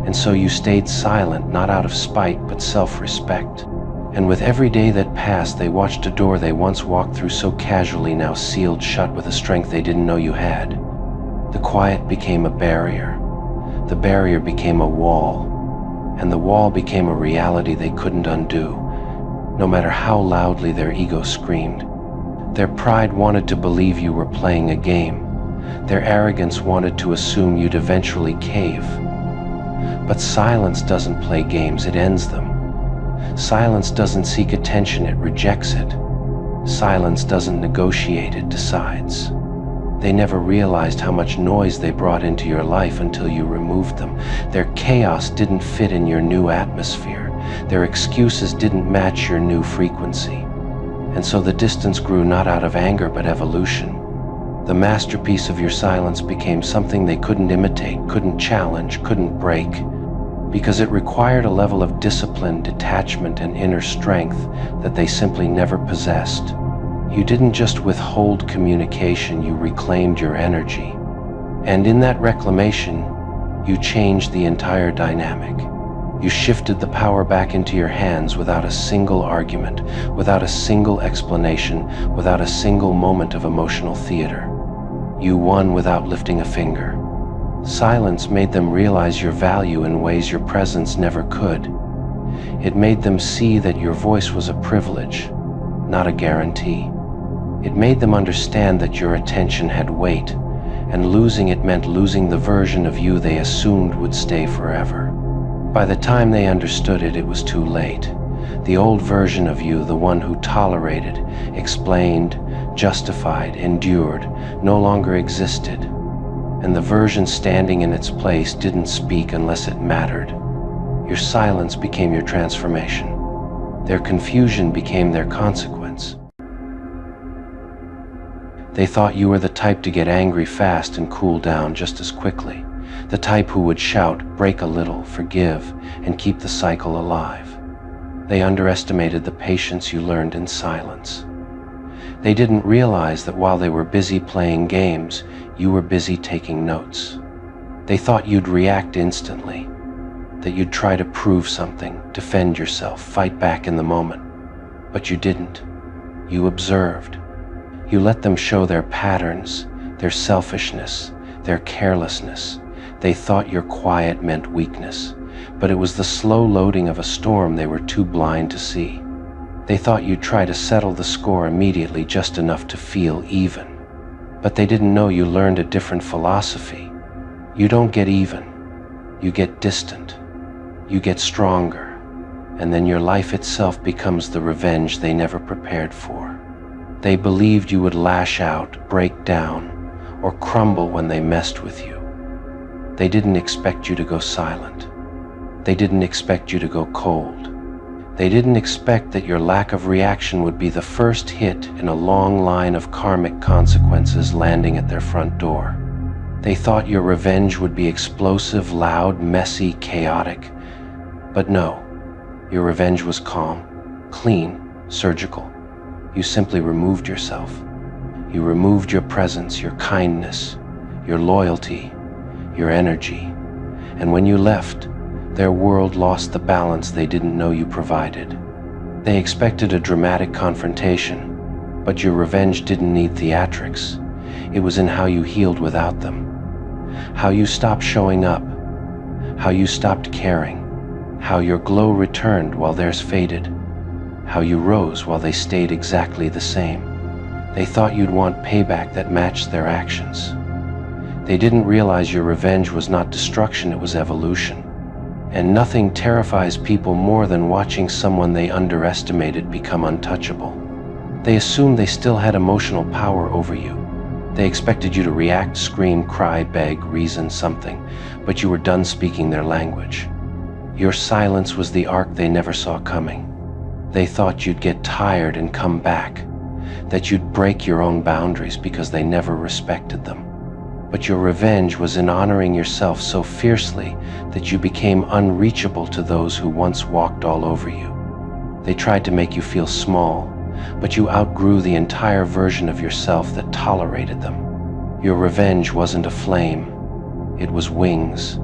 and so you stayed silent, not out of spite, but self-respect. And with every day that passed, they watched a door they once walked through so casually now sealed shut with a strength they didn't know you had. The quiet became a barrier. The barrier became a wall. And the wall became a reality they couldn't undo, no matter how loudly their ego screamed. Their pride wanted to believe you were playing a game. Their arrogance wanted to assume you'd eventually cave. But silence doesn't play games, it ends them. Silence doesn't seek attention, it rejects it. Silence doesn't negotiate, it decides. They never realized how much noise they brought into your life until you removed them. Their chaos didn't fit in your new atmosphere. Their excuses didn't match your new frequency. And so the distance grew not out of anger but evolution. The masterpiece of your silence became something they couldn't imitate, couldn't challenge, couldn't break, because it required a level of discipline, detachment, and inner strength that they simply never possessed. You didn't just withhold communication, you reclaimed your energy. And in that reclamation, You changed the entire dynamic. You shifted the power back into your hands without a single argument, without a single explanation, without a single moment of emotional theater. You won without lifting a finger. Silence made them realize your value in ways your presence never could. It made them see that your voice was a privilege, not a guarantee. It made them understand that your attention had weight, and losing it meant losing the version of you they assumed would stay forever. By the time they understood it, it was too late. The old version of you, the one who tolerated, explained, justified, endured, no longer existed. And the version standing in its place didn't speak unless it mattered. Your silence became your transformation. Their confusion became their consequence. They thought you were the type to get angry fast and cool down just as quickly. The type who would shout, break a little, forgive, and keep the cycle alive. They underestimated the patience you learned in silence. They didn't realize that while they were busy playing games, you were busy taking notes. They thought you'd react instantly, that you'd try to prove something, defend yourself, fight back in the moment. But you didn't. You observed. You let them show their patterns, their selfishness, their carelessness. They thought your quiet meant weakness, but it was the slow loading of a storm they were too blind to see. They thought you'd try to settle the score immediately, just enough to feel even. But they didn't know you learned a different philosophy. You don't get even. You get distant. You get stronger. And then your life itself becomes the revenge they never prepared for. They believed you would lash out, break down, or crumble when they messed with you. They didn't expect you to go silent. They didn't expect you to go cold. They didn't expect that your lack of reaction would be the first hit in a long line of karmic consequences landing at their front door. They thought your revenge would be explosive, loud, messy, chaotic. But no, your revenge was calm, clean, surgical. You simply removed yourself. You removed your presence, your kindness, your loyalty, your energy. And when you left, their world lost the balance they didn't know you provided. They expected a dramatic confrontation, but your revenge didn't need theatrics. It was in how you healed without them. How you stopped showing up. How you stopped caring. How your glow returned while theirs faded. How you rose while they stayed exactly the same. They thought you'd want payback that matched their actions. They didn't realize your revenge was not destruction, it was evolution. And nothing terrifies people more than watching someone they underestimated become untouchable. They assumed they still had emotional power over you. They expected you to react, scream, cry, beg, reason something, but you were done speaking their language. Your silence was the arc they never saw coming. They thought you'd get tired and come back, that you'd break your own boundaries because they never respected them. But your revenge was in honoring yourself so fiercely that you became unreachable to those who once walked all over you. They tried to make you feel small, but you outgrew the entire version of yourself that tolerated them. Your revenge wasn't a flame, it was wings,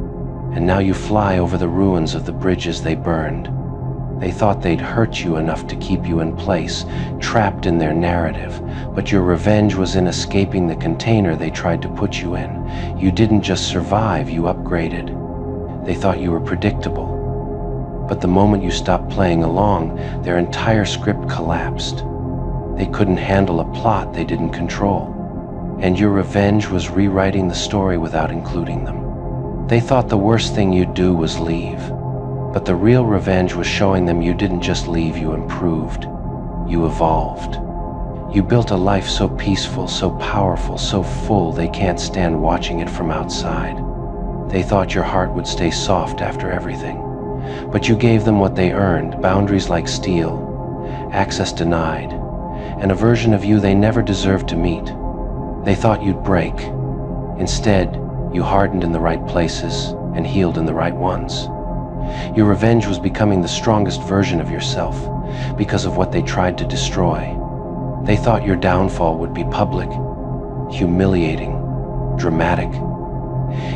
and now you fly over the ruins of the bridges they burned. They thought they'd hurt you enough to keep you in place, trapped in their narrative, but your revenge was in escaping the container they tried to put you in. You didn't just survive, you upgraded. They thought you were predictable. But the moment you stopped playing along, their entire script collapsed. They couldn't handle a plot they didn't control. And your revenge was rewriting the story without including them. They thought the worst thing you'd do was leave. But the real revenge was showing them you didn't just leave, you improved. You evolved. You built a life so peaceful, so powerful, so full they can't stand watching it from outside. They thought your heart would stay soft after everything. But you gave them what they earned, boundaries like steel, access denied, and a version of you they never deserved to meet. They thought you'd break. Instead, you hardened in the right places and healed in the right ones. Your revenge was becoming the strongest version of yourself because of what they tried to destroy. They thought your downfall would be public, humiliating, dramatic,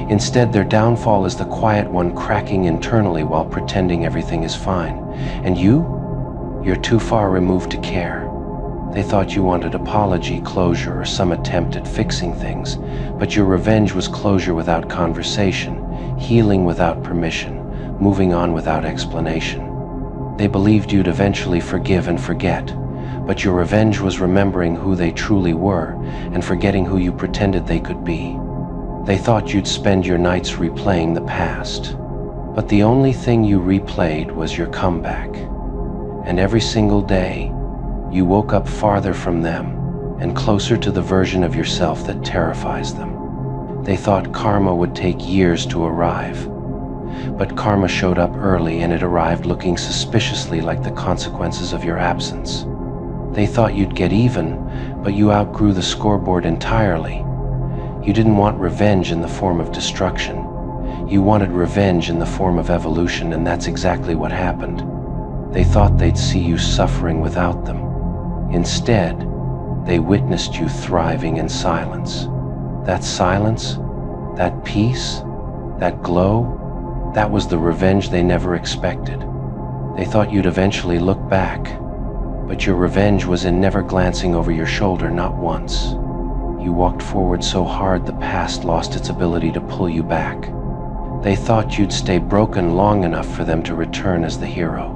Instead, their downfall is the quiet one cracking internally while pretending everything is fine. And you're too far removed to care. They thought you wanted apology, closure, or some attempt at fixing things, but your revenge was closure without conversation, healing without permission, moving on without explanation. They believed you'd eventually forgive and forget, but your revenge was remembering who they truly were and forgetting who you pretended they could be. They thought you'd spend your nights replaying the past, but the only thing you replayed was your comeback. And every single day, you woke up farther from them and closer to the version of yourself that terrifies them. They thought karma would take years to arrive, but karma showed up early, and it arrived looking suspiciously like the consequences of your absence. They thought you'd get even, but you outgrew the scoreboard entirely. You didn't want revenge in the form of destruction. You wanted revenge in the form of evolution, and that's exactly what happened. They thought they'd see you suffering without them. Instead, they witnessed you thriving in silence. That silence, that peace, that glow, that was the revenge they never expected. They thought you'd eventually look back, but your revenge was in never glancing over your shoulder, not once. You walked forward so hard the past lost its ability to pull you back. They thought you'd stay broken long enough for them to return as the hero.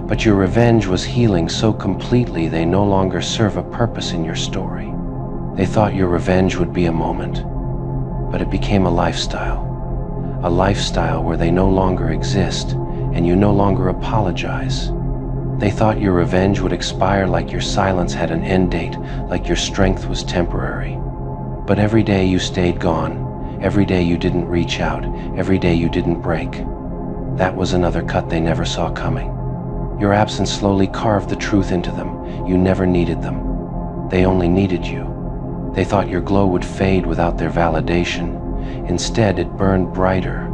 But your revenge was healing so completely they no longer serve a purpose in your story. They thought your revenge would be a moment, but it became a lifestyle where they no longer exist and you no longer apologize. They thought your revenge would expire like your silence had an end date, like your strength was temporary. But every day you stayed gone, every day you didn't reach out, every day you didn't break. That was another cut they never saw coming. Your absence slowly carved the truth into them. You never needed them. They only needed you. They thought your glow would fade without their validation. Instead, it burned brighter.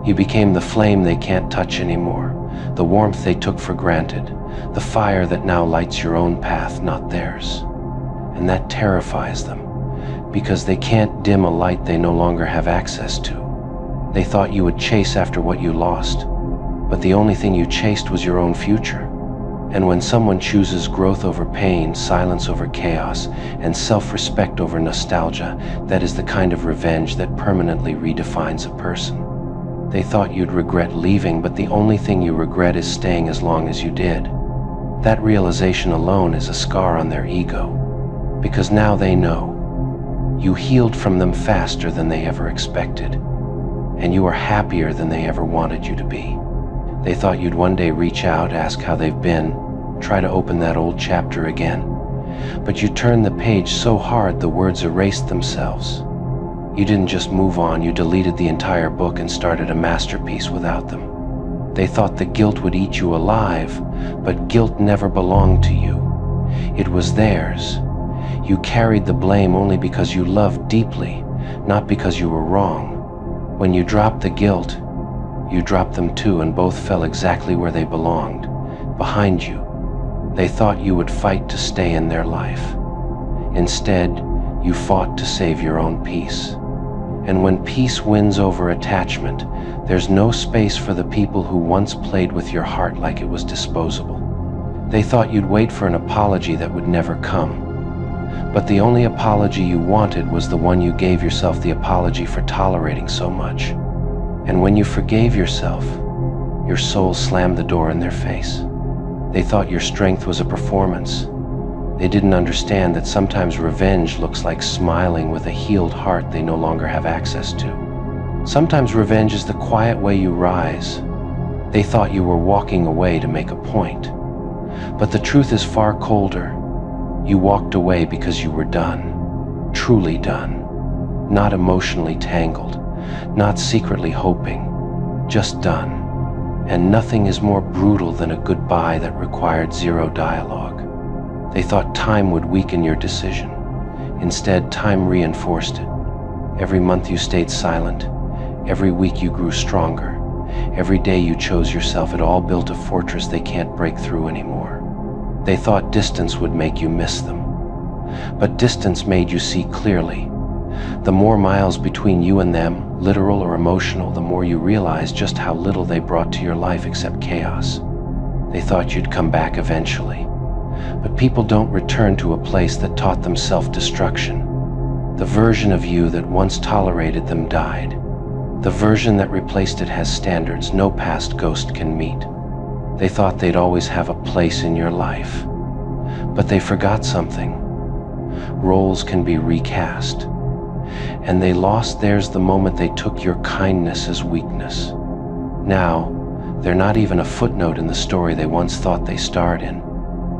You became the flame they can't touch anymore, the warmth they took for granted, the fire that now lights your own path, not theirs. And that terrifies them, because they can't dim a light they no longer have access to. They thought you would chase after what you lost, but the only thing you chased was your own future. And when someone chooses growth over pain, silence over chaos, and self-respect over nostalgia, that is the kind of revenge that permanently redefines a person. They thought you'd regret leaving, but the only thing you regret is staying as long as you did. That realization alone is a scar on their ego, because now they know. You healed from them faster than they ever expected, and you are happier than they ever wanted you to be. They thought you'd one day reach out, ask how they've been, try to open that old chapter again. But you turned the page so hard the words erased themselves. You didn't just move on, you deleted the entire book and started a masterpiece without them. They thought the guilt would eat you alive, but guilt never belonged to you. It was theirs. You carried the blame only because you loved deeply, not because you were wrong. When you dropped the guilt, you dropped them too, and both fell exactly where they belonged, behind you. They thought you would fight to stay in their life. Instead, you fought to save your own peace. And when peace wins over attachment, there's no space for the people who once played with your heart like it was disposable. They thought you'd wait for an apology that would never come. But the only apology you wanted was the one you gave yourself, the apology for tolerating so much. And when you forgave yourself, your soul slammed the door in their face. They thought your strength was a performance. They didn't understand that sometimes revenge looks like smiling with a healed heart they no longer have access to. Sometimes revenge is the quiet way you rise. They thought you were walking away to make a point. But the truth is far colder. You walked away because you were done, truly done, not emotionally tangled, not secretly hoping, just done. And nothing is more brutal than a goodbye that required zero dialogue. They thought time would weaken your decision. Instead, time reinforced it. Every month you stayed silent. Every week you grew stronger. Every day you chose yourself. It all built a fortress they can't break through anymore. They thought distance would make you miss them. But distance made you see clearly. The more miles between you and them, literal or emotional, the more you realize just how little they brought to your life except chaos. They thought you'd come back eventually. But people don't return to a place that taught them self-destruction. The version of you that once tolerated them died. The version that replaced it has standards no past ghost can meet. They thought they'd always have a place in your life. But they forgot something. Roles can be recast. And they lost theirs the moment they took your kindness as weakness. Now, they're not even a footnote in the story they once thought they starred in.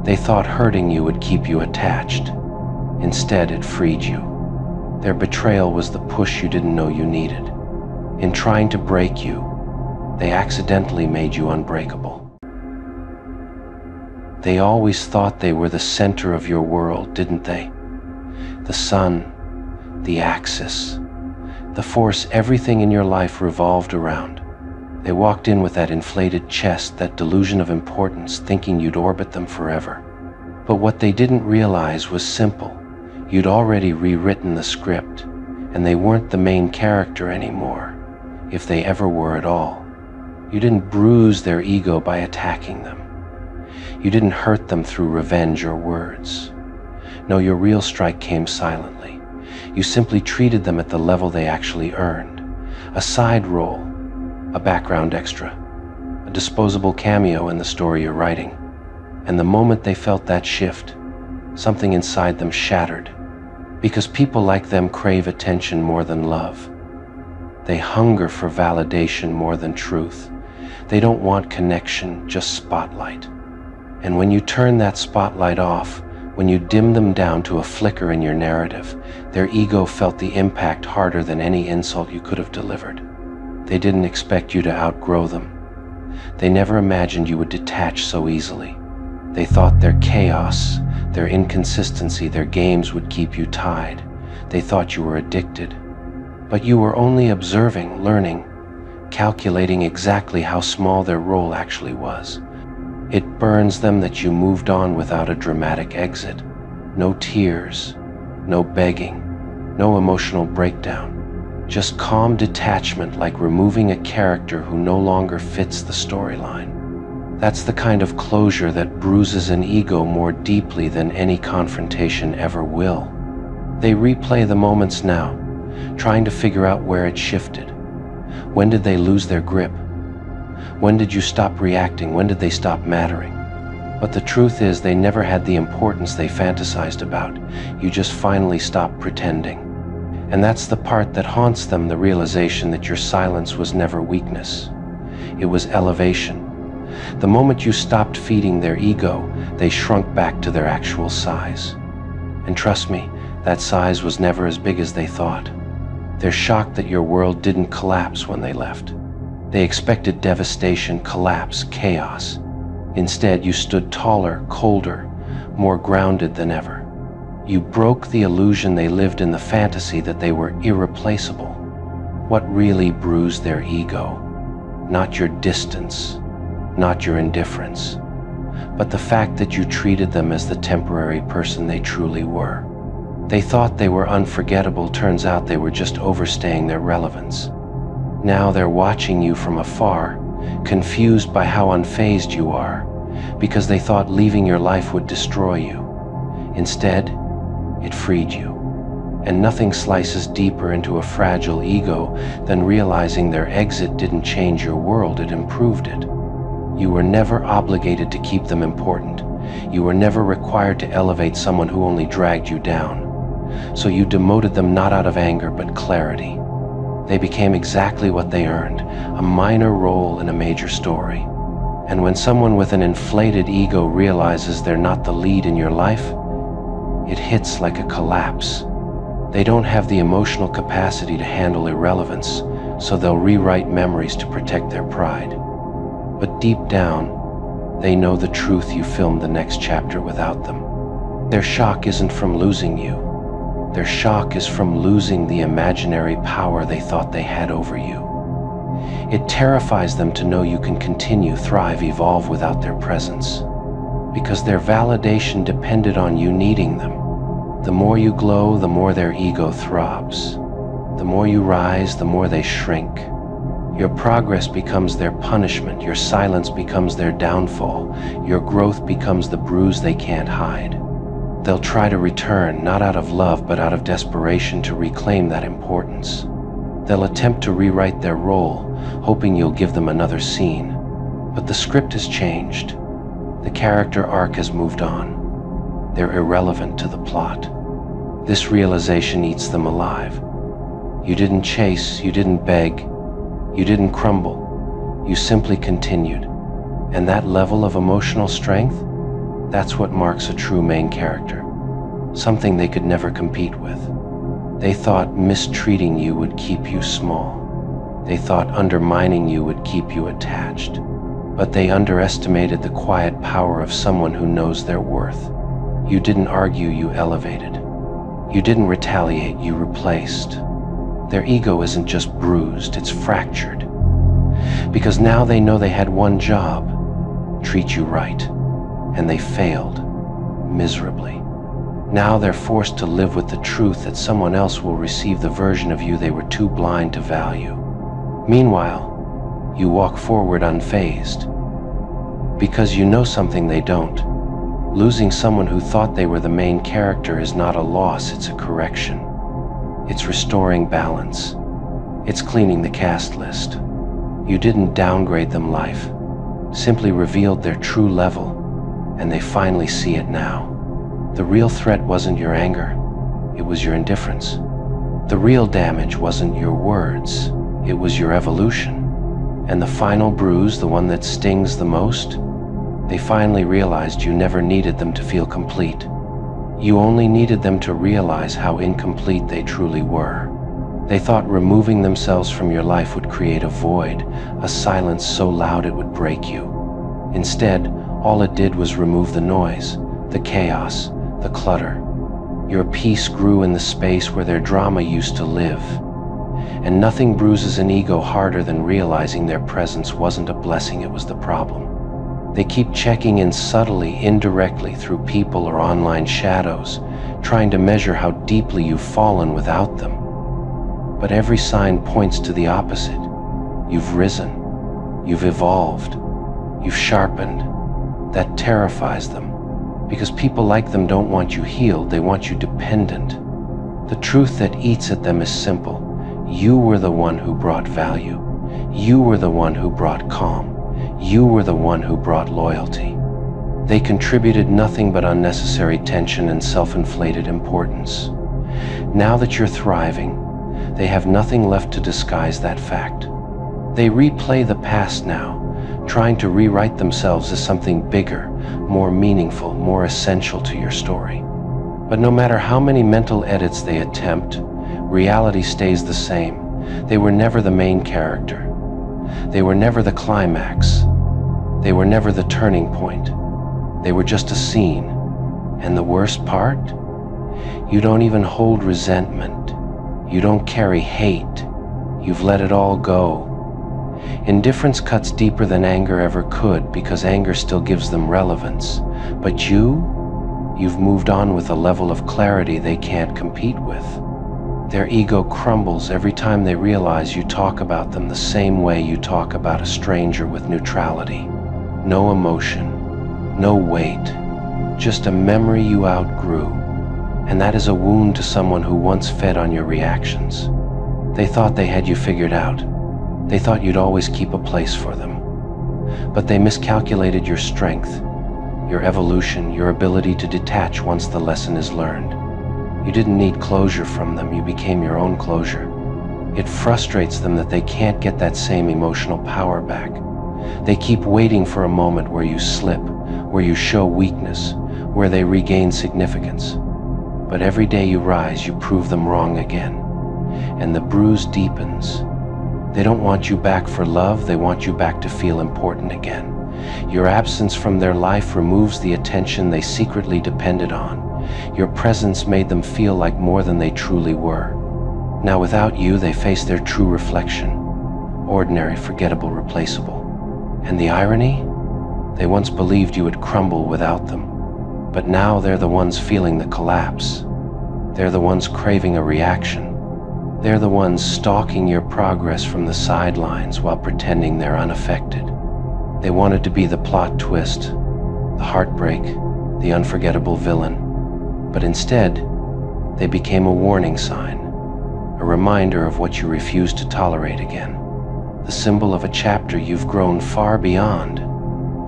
They thought hurting you would keep you attached. Instead, it freed you. Their betrayal was the push you didn't know you needed. In trying to break you, they accidentally made you unbreakable. They always thought they were the center of your world, didn't they? The sun, the axis, the force everything in your life revolved around. They walked in with that inflated chest, that delusion of importance, thinking you'd orbit them forever. But what they didn't realize was simple. You'd already rewritten the script, and they weren't the main character anymore, if they ever were at all. You didn't bruise their ego by attacking them. You didn't hurt them through revenge or words. No, your real strike came silently. You simply treated them at the level they actually earned. A side role, a background extra, a disposable cameo in the story you're writing. And the moment they felt that shift, something inside them shattered. Because people like them crave attention more than love. They hunger for validation more than truth. They don't want connection, just spotlight. And when you turn that spotlight off, when you dim them down to a flicker in your narrative, their ego felt the impact harder than any insult you could have delivered. They didn't expect you to outgrow them. They never imagined you would detach so easily. They thought their chaos, their inconsistency, their games would keep you tied. They thought you were addicted. But you were only observing, learning, calculating exactly how small their role actually was. It burns them that you moved on without a dramatic exit. No tears, no begging, no emotional breakdown. Just calm detachment, like removing a character who no longer fits the storyline. That's the kind of closure that bruises an ego more deeply than any confrontation ever will. They replay the moments now, trying to figure out where it shifted. When did they lose their grip? When did you stop reacting? When did they stop mattering? But the truth is, they never had the importance they fantasized about. You just finally stopped pretending. And that's the part that haunts them, the realization that your silence was never weakness. It was elevation. The moment you stopped feeding their ego, they shrunk back to their actual size. And trust me, that size was never as big as they thought. They're shocked that your world didn't collapse when they left. They expected devastation, collapse, chaos. Instead, you stood taller, colder, more grounded than ever. You broke the illusion they lived in, the fantasy that they were irreplaceable. What really bruised their ego? Not your distance, not your indifference, but the fact that you treated them as the temporary person they truly were. They thought they were unforgettable. Turns out they were just overstaying their relevance. Now they're watching you from afar, confused by how unfazed you are, because they thought leaving your life would destroy you. Instead, it freed you. And nothing slices deeper into a fragile ego than realizing their exit didn't change your world, it improved it. You were never obligated to keep them important. You were never required to elevate someone who only dragged you down. So you demoted them not out of anger but clarity. They became exactly what they earned, a minor role in a major story. And when someone with an inflated ego realizes they're not the lead in your life, it hits like a collapse. They don't have the emotional capacity to handle irrelevance, so they'll rewrite memories to protect their pride. But deep down, they know the truth. You filmed the next chapter without them. Their shock isn't from losing you. Their shock is from losing the imaginary power they thought they had over you. It terrifies them to know you can continue, thrive, evolve without their presence. Because their validation depended on you needing them. The more you glow, the more their ego throbs. The more you rise, the more they shrink. Your progress becomes their punishment, your silence becomes their downfall, your growth becomes the bruise they can't hide. They'll try to return, not out of love, but out of desperation to reclaim that importance. They'll attempt to rewrite their role, hoping you'll give them another scene. But the script has changed. The character arc has moved on. They're irrelevant to the plot. This realization eats them alive. You didn't chase, you didn't beg, you didn't crumble. You simply continued. And that level of emotional strength, that's what marks a true main character. Something they could never compete with. They thought mistreating you would keep you small. They thought undermining you would keep you attached. But they underestimated the quiet power of someone who knows their worth. You didn't argue, you elevated. You didn't retaliate, you replaced. Their ego isn't just bruised, it's fractured. Because now they know they had one job: treat you right. And they failed, miserably. Now they're forced to live with the truth that someone else will receive the version of you they were too blind to value. Meanwhile, you walk forward unfazed. Because you know something they don't. Losing someone who thought they were the main character is not a loss, it's a correction. It's restoring balance. It's cleaning the cast list. You didn't downgrade them life, simply revealed their true level, and they finally see it now. The real threat wasn't your anger, it was your indifference. The real damage wasn't your words, it was your evolution. And the final bruise, the one that stings the most, they finally realized you never needed them to feel complete. You only needed them to realize how incomplete they truly were. They thought removing themselves from your life would create a void, a silence so loud it would break you. Instead, all it did was remove the noise, the chaos, the clutter. Your peace grew in the space where their drama used to live. And nothing bruises an ego harder than realizing their presence wasn't a blessing, it was the problem. They keep checking in subtly, indirectly, through people or online shadows, trying to measure how deeply you've fallen without them. But every sign points to the opposite. You've risen, you've evolved, you've sharpened. That terrifies them, because people like them don't want you healed, they want you dependent. The truth that eats at them is simple. You were the one who brought value. You were the one who brought calm. You were the one who brought loyalty. They contributed nothing but unnecessary tension and self-inflated importance. Now that you're thriving, they have nothing left to disguise that fact. They replay the past now, trying to rewrite themselves as something bigger, more meaningful, more essential to your story. But no matter how many mental edits they attempt, reality stays the same. They were never the main character. They were never the climax. They were never the turning point. They were just a scene. And the worst part? You don't even hold resentment. You don't carry hate. You've let it all go. Indifference cuts deeper than anger ever could, because anger still gives them relevance. But you've moved on with a level of clarity they can't compete with. Their ego crumbles every time they realize you talk about them the same way you talk about a stranger, with neutrality. No emotion, no weight, just a memory you outgrew. And that is a wound to someone who once fed on your reactions. They thought they had you figured out. They thought you'd always keep a place for them. But they miscalculated your strength, your evolution, your ability to detach once the lesson is learned. You didn't need closure from them, you became your own closure. It frustrates them that they can't get that same emotional power back. They keep waiting for a moment where you slip, where you show weakness, where they regain significance. But every day you rise, you prove them wrong again. And the bruise deepens. They don't want you back for love, they want you back to feel important again. Your absence from their life removes the attention they secretly depended on. Your presence made them feel like more than they truly were. Now without you, they face their true reflection. Ordinary, forgettable, replaceable. And the irony? They once believed you would crumble without them. But now they're the ones feeling the collapse. They're the ones craving a reaction. They're the ones stalking your progress from the sidelines while pretending they're unaffected. They wanted to be the plot twist, the heartbreak, the unforgettable villain. But instead, they became a warning sign, a reminder of what you refuse to tolerate again, the symbol of a chapter you've grown far beyond.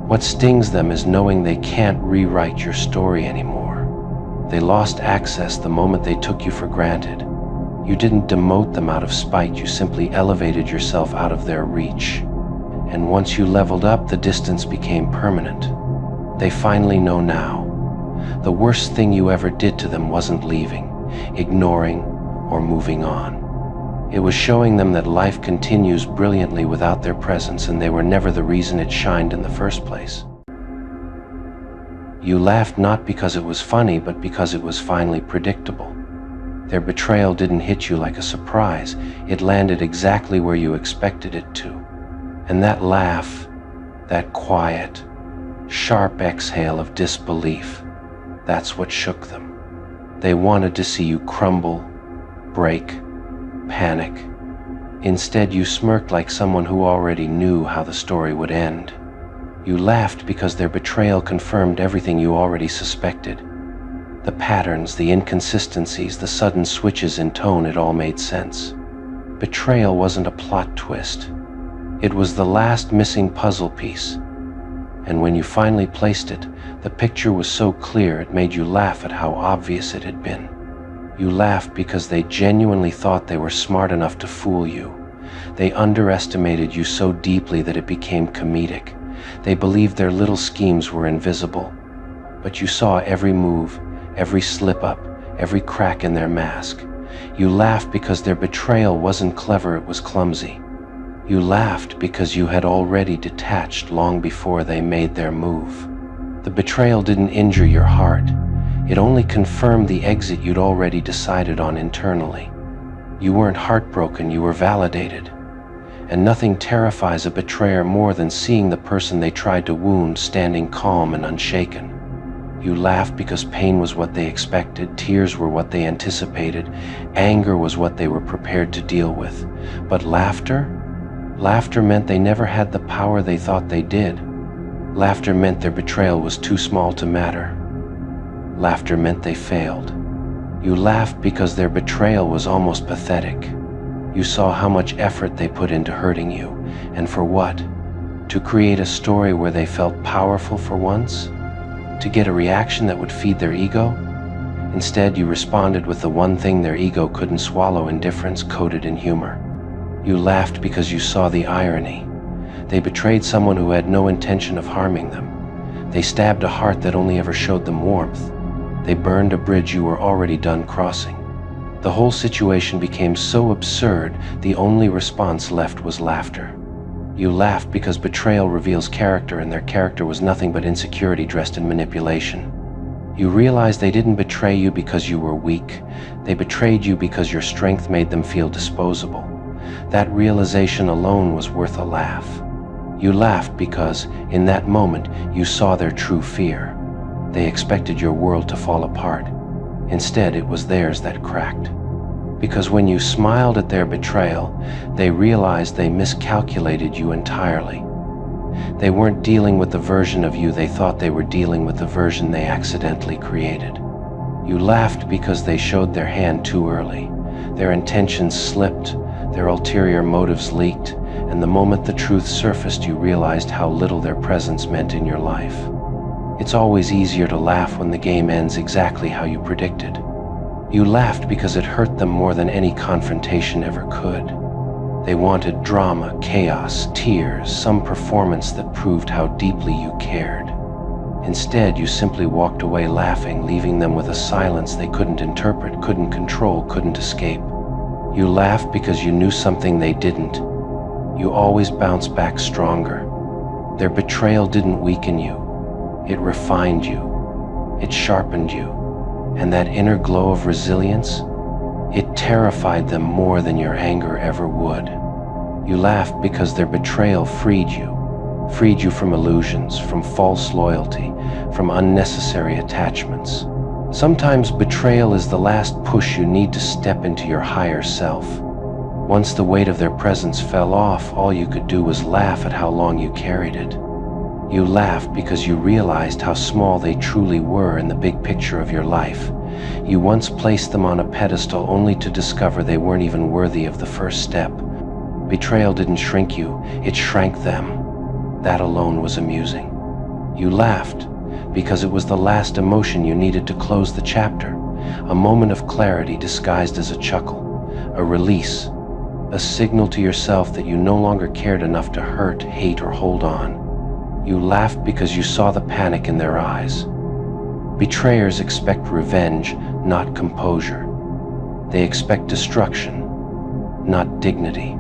What stings them is knowing they can't rewrite your story anymore. They lost access the moment they took you for granted. You didn't demote them out of spite, you simply elevated yourself out of their reach. And once you leveled up, the distance became permanent. They finally know now. The worst thing you ever did to them wasn't leaving, ignoring, or moving on. It was showing them that life continues brilliantly without their presence, and they were never the reason it shined in the first place. You laughed not because it was funny, but because it was finally predictable. Their betrayal didn't hit you like a surprise. It landed exactly where you expected it to. And that laugh, that quiet, sharp exhale of disbelief, that's what shook them. They wanted to see you crumble, break, panic. Instead, you smirked like someone who already knew how the story would end. You laughed because their betrayal confirmed everything you already suspected. The patterns, the inconsistencies, the sudden switches in tone, it all made sense. Betrayal wasn't a plot twist. It was the last missing puzzle piece. And when you finally placed it, the picture was so clear it made you laugh at how obvious it had been. You laughed because they genuinely thought they were smart enough to fool you. They underestimated you so deeply that it became comedic. They believed their little schemes were invisible. But you saw every move, every slip-up, every crack in their mask. You laughed because their betrayal wasn't clever, it was clumsy. You laughed because you had already detached long before they made their move. The betrayal didn't injure your heart. It only confirmed the exit you'd already decided on internally. You weren't heartbroken, you were validated. And nothing terrifies a betrayer more than seeing the person they tried to wound standing calm and unshaken. You laughed because pain was what they expected, tears were what they anticipated, anger was what they were prepared to deal with. But laughter? Laughter meant they never had the power they thought they did. Laughter meant their betrayal was too small to matter. Laughter meant they failed. You laughed because their betrayal was almost pathetic. You saw how much effort they put into hurting you, and for what? To create a story where they felt powerful for once? To get a reaction that would feed their ego? Instead, you responded with the one thing their ego couldn't swallow: indifference coated in humor. You laughed because you saw the irony. They betrayed someone who had no intention of harming them. They stabbed a heart that only ever showed them warmth. They burned a bridge you were already done crossing. The whole situation became so absurd, the only response left was laughter. You laughed because betrayal reveals character, and their character was nothing but insecurity dressed in manipulation. You realized they didn't betray you because you were weak. They betrayed you because your strength made them feel disposable. That realization alone was worth a laugh. You laughed because, in that moment, you saw their true fear. They expected your world to fall apart. Instead, it was theirs that cracked. Because when you smiled at their betrayal, they realized they miscalculated you entirely. They weren't dealing with the version of you they thought they were dealing with, the version they accidentally created. You laughed because they showed their hand too early. Their intentions slipped, their ulterior motives leaked, and the moment the truth surfaced, you realized how little their presence meant in your life. It's always easier to laugh when the game ends exactly how you predicted. You laughed because it hurt them more than any confrontation ever could. They wanted drama, chaos, tears, some performance that proved how deeply you cared. Instead, you simply walked away laughing, leaving them with a silence they couldn't interpret, couldn't control, couldn't escape. You laughed because you knew something they didn't. You always bounced back stronger. Their betrayal didn't weaken you. It refined you. It sharpened you. And that inner glow of resilience, it terrified them more than your anger ever would. You laughed because their betrayal freed you from illusions, from false loyalty, from unnecessary attachments. Sometimes betrayal is the last push you need to step into your higher self. Once the weight of their presence fell off, all you could do was laugh at how long you carried it. You laughed because you realized how small they truly were in the big picture of your life. You once placed them on a pedestal only to discover they weren't even worthy of the first step. Betrayal didn't shrink you, it shrank them. That alone was amusing. You laughed because it was the last emotion you needed to close the chapter, a moment of clarity disguised as a chuckle, a release, a signal to yourself that you no longer cared enough to hurt, hate, or hold on. You laughed because you saw the panic in their eyes. Betrayers expect revenge, not composure. They expect destruction, not dignity.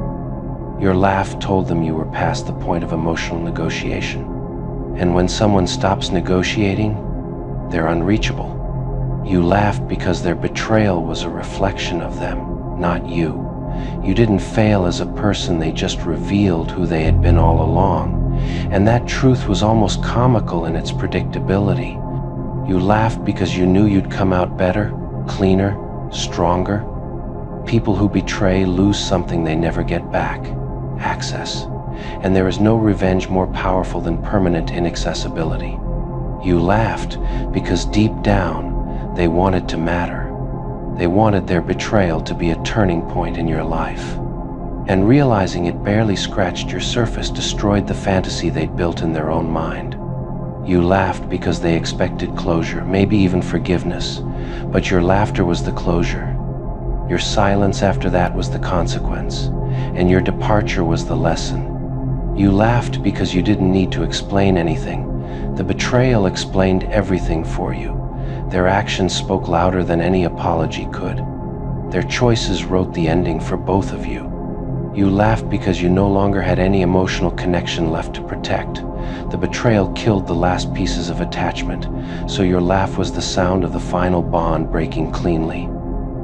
Your laugh told them you were past the point of emotional negotiation. And when someone stops negotiating, they're unreachable. You laughed because their betrayal was a reflection of them, not you. You didn't fail as a person, they just revealed who they had been all along. And that truth was almost comical in its predictability. You laughed because you knew you'd come out better, cleaner, stronger. People who betray lose something they never get back: access. And there is no revenge more powerful than permanent inaccessibility. You laughed because deep down, they wanted to matter. They wanted their betrayal to be a turning point in your life. And realizing it barely scratched your surface destroyed the fantasy they'd built in their own mind. You laughed because they expected closure, maybe even forgiveness, but your laughter was the closure. Your silence after that was the consequence, and your departure was the lesson. You laughed because you didn't need to explain anything. The betrayal explained everything for you. Their actions spoke louder than any apology could. Their choices wrote the ending for both of you. You laughed because you no longer had any emotional connection left to protect. The betrayal killed the last pieces of attachment, so your laugh was the sound of the final bond breaking cleanly.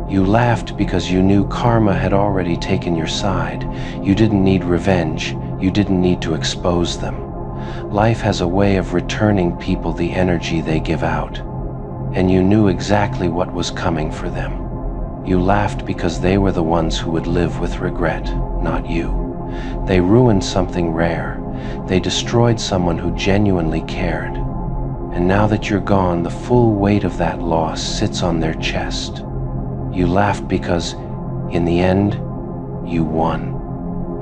You laughed because you knew karma had already taken your side. You didn't need revenge. You didn't need to expose them. Life has a way of returning people the energy they give out. And you knew exactly what was coming for them. You laughed because they were the ones who would live with regret, not you. They ruined something rare. They destroyed someone who genuinely cared. And now that you're gone, the full weight of that loss sits on their chest. You laughed because, in the end, you won.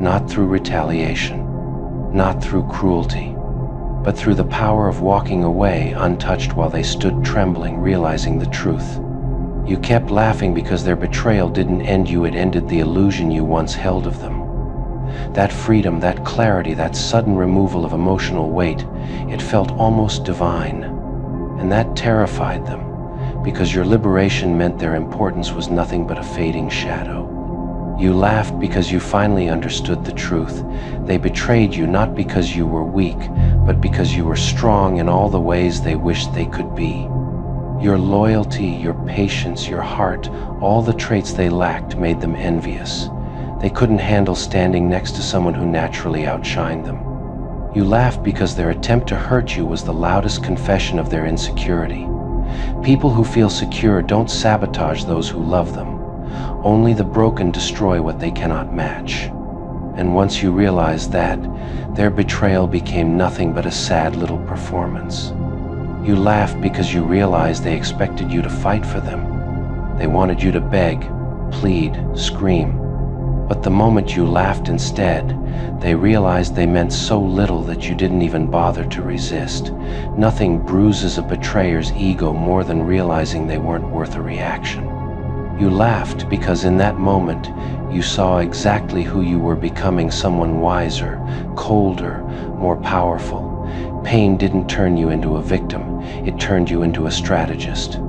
Not through retaliation, not through cruelty, but through the power of walking away untouched while they stood trembling, realizing the truth. You kept laughing because their betrayal didn't end you, it ended the illusion you once held of them. That freedom, that clarity, that sudden removal of emotional weight, it felt almost divine. And that terrified them, because your liberation meant their importance was nothing but a fading shadow. You laughed because you finally understood the truth. They betrayed you not because you were weak, but because you were strong in all the ways they wished they could be. Your loyalty, your patience, your heart, all the traits they lacked made them envious. They couldn't handle standing next to someone who naturally outshined them. You laughed because their attempt to hurt you was the loudest confession of their insecurity. People who feel secure don't sabotage those who love them. Only the broken destroy what they cannot match. And once you realized that, their betrayal became nothing but a sad little performance. You laughed because you realized they expected you to fight for them. They wanted you to beg, plead, scream. But the moment you laughed instead, they realized they meant so little that you didn't even bother to resist. Nothing bruises a betrayer's ego more than realizing they weren't worth a reaction. You laughed because in that moment, you saw exactly who you were becoming: someone wiser, colder, more powerful. Pain didn't turn you into a victim, it turned you into a strategist.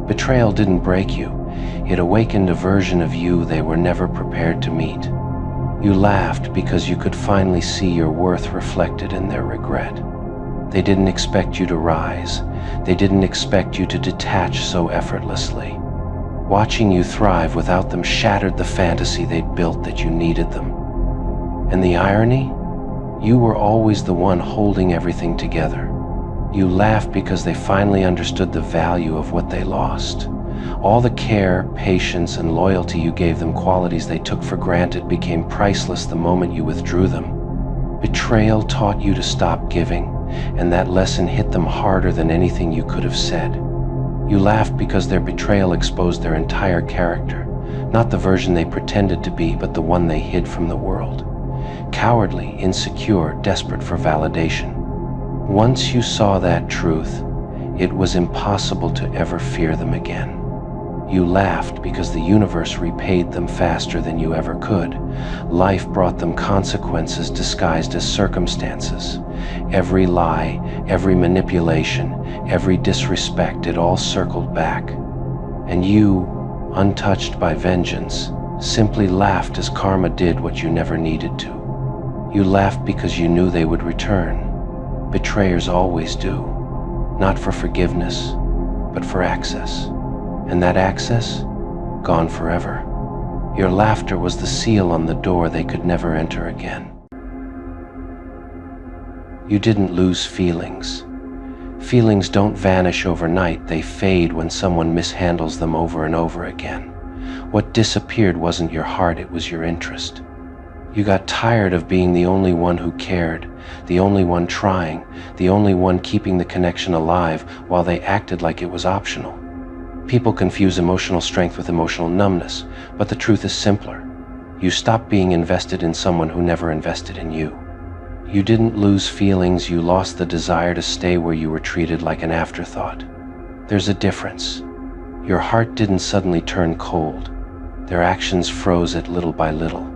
Betrayal didn't break you, it awakened a version of you they were never prepared to meet. You laughed because you could finally see your worth reflected in their regret. They didn't expect you to rise, they didn't expect you to detach so effortlessly. Watching you thrive without them shattered the fantasy they'd built that you needed them. And the irony? You were always the one holding everything together. You laughed because they finally understood the value of what they lost. All the care, patience, and loyalty you gave them, qualities they took for granted, became priceless the moment you withdrew them. Betrayal taught you to stop giving, and that lesson hit them harder than anything you could have said. You laughed because their betrayal exposed their entire character, not the version they pretended to be, but the one they hid from the world. Cowardly, insecure, desperate for validation. Once you saw that truth, it was impossible to ever fear them again. You laughed because the universe repaid them faster than you ever could. Life brought them consequences disguised as circumstances. Every lie, every manipulation, every disrespect, it all circled back. And you, untouched by vengeance, simply laughed as karma did what you never needed to. You laughed because you knew they would return. Betrayers always do, not for forgiveness, but for access. And that access, gone forever. Your laughter was the seal on the door they could never enter again. You didn't lose feelings. Feelings don't vanish overnight, they fade when someone mishandles them over and over again. What disappeared wasn't your heart, it was your interest. You got tired of being the only one who cared, the only one trying, the only one keeping the connection alive while they acted like it was optional. People confuse emotional strength with emotional numbness, but the truth is simpler. You stopped being invested in someone who never invested in you. You didn't lose feelings, you lost the desire to stay where you were treated like an afterthought. There's a difference. Your heart didn't suddenly turn cold. Their actions froze it little by little.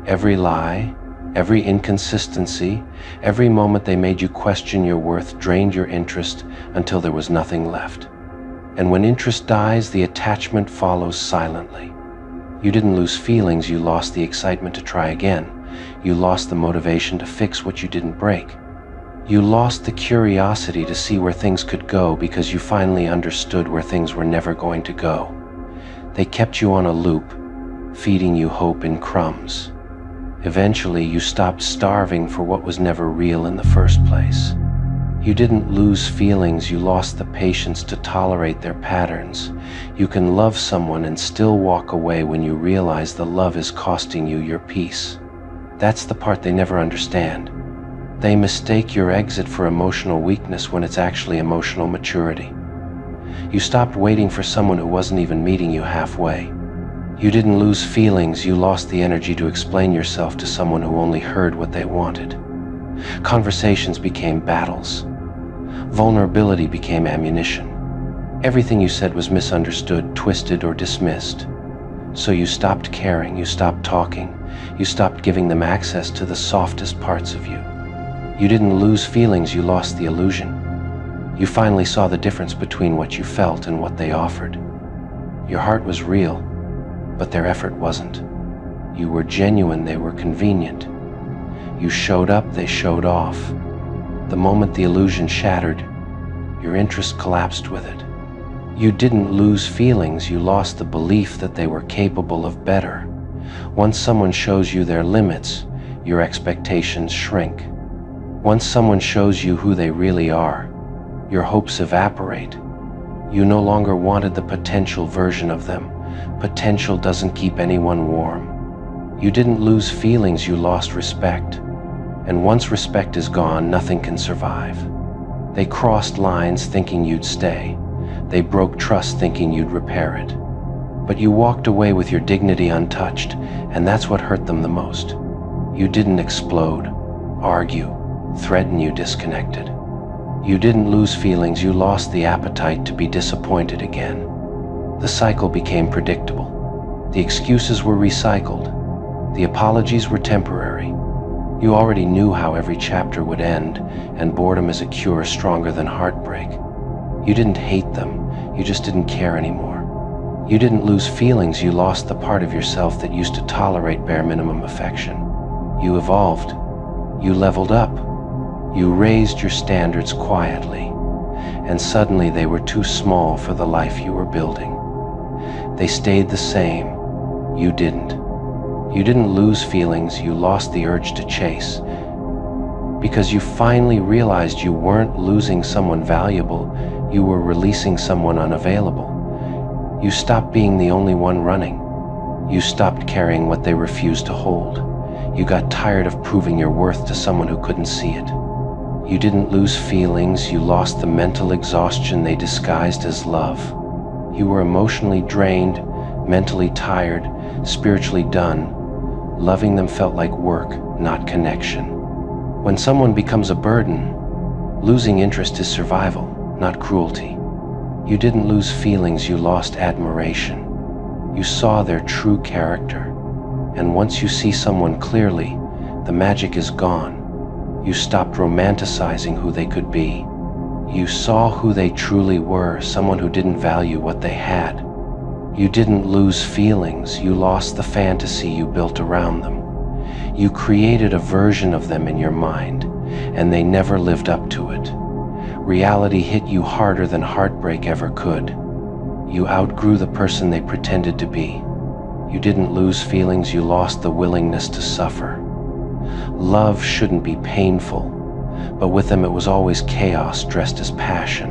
Every lie, every inconsistency, every moment they made you question your worth drained your interest until there was nothing left. And when interest dies, the attachment follows silently. You didn't lose feelings, you lost the excitement to try again. You lost the motivation to fix what you didn't break. You lost the curiosity to see where things could go because you finally understood where things were never going to go. They kept you on a loop, feeding you hope in crumbs. Eventually, you stopped starving for what was never real in the first place. You didn't lose feelings, you lost the patience to tolerate their patterns. You can love someone and still walk away when you realize the love is costing you your peace. That's the part they never understand. They mistake your exit for emotional weakness when it's actually emotional maturity. You stopped waiting for someone who wasn't even meeting you halfway. You didn't lose feelings, you lost the energy to explain yourself to someone who only heard what they wanted. Conversations became battles. Vulnerability became ammunition. Everything you said was misunderstood, twisted, or dismissed. So you stopped caring, you stopped talking, you stopped giving them access to the softest parts of you. You didn't lose feelings, you lost the illusion. You finally saw the difference between what you felt and what they offered. Your heart was real, but their effort wasn't. You were genuine, they were convenient. You showed up, they showed off. The moment the illusion shattered, your interest collapsed with it. You didn't lose feelings, you lost the belief that they were capable of better. Once someone shows you their limits, your expectations shrink. Once someone shows you who they really are, your hopes evaporate. You no longer wanted the potential version of them. Potential doesn't keep anyone warm. You didn't lose feelings, you lost respect. And once respect is gone, nothing can survive. They crossed lines thinking you'd stay. They broke trust thinking you'd repair it. But you walked away with your dignity untouched, and that's what hurt them the most. You didn't explode, argue, threaten, you disconnected. You didn't lose feelings, you lost the appetite to be disappointed again. The cycle became predictable. The excuses were recycled. The apologies were temporary. You already knew how every chapter would end, and boredom is a cure stronger than heartbreak. You didn't hate them, you just didn't care anymore. You didn't lose feelings, you lost the part of yourself that used to tolerate bare minimum affection. You evolved. You leveled up. You raised your standards quietly, and suddenly they were too small for the life you were building. They stayed the same. You didn't. You didn't lose feelings, you lost the urge to chase. because you finally realized you weren't losing someone valuable, you were releasing someone unavailable. You stopped being the only one running. You stopped carrying what they refused to hold. You got tired of proving your worth to someone who couldn't see it. You didn't lose feelings, you lost the mental exhaustion they disguised as love. You were emotionally drained, mentally tired, spiritually done. Loving them felt like work, not connection. When someone becomes a burden, losing interest is survival, not cruelty. You didn't lose feelings, you lost admiration. You saw their true character. And once you see someone clearly, the magic is gone. You stopped romanticizing who they could be. You saw who they truly were, someone who didn't value what they had. You didn't lose feelings, you lost the fantasy you built around them. You created a version of them in your mind, and they never lived up to it. Reality hit you harder than heartbreak ever could. You outgrew the person they pretended to be. You didn't lose feelings, you lost the willingness to suffer. Love shouldn't be painful, but with them it was always chaos dressed as passion.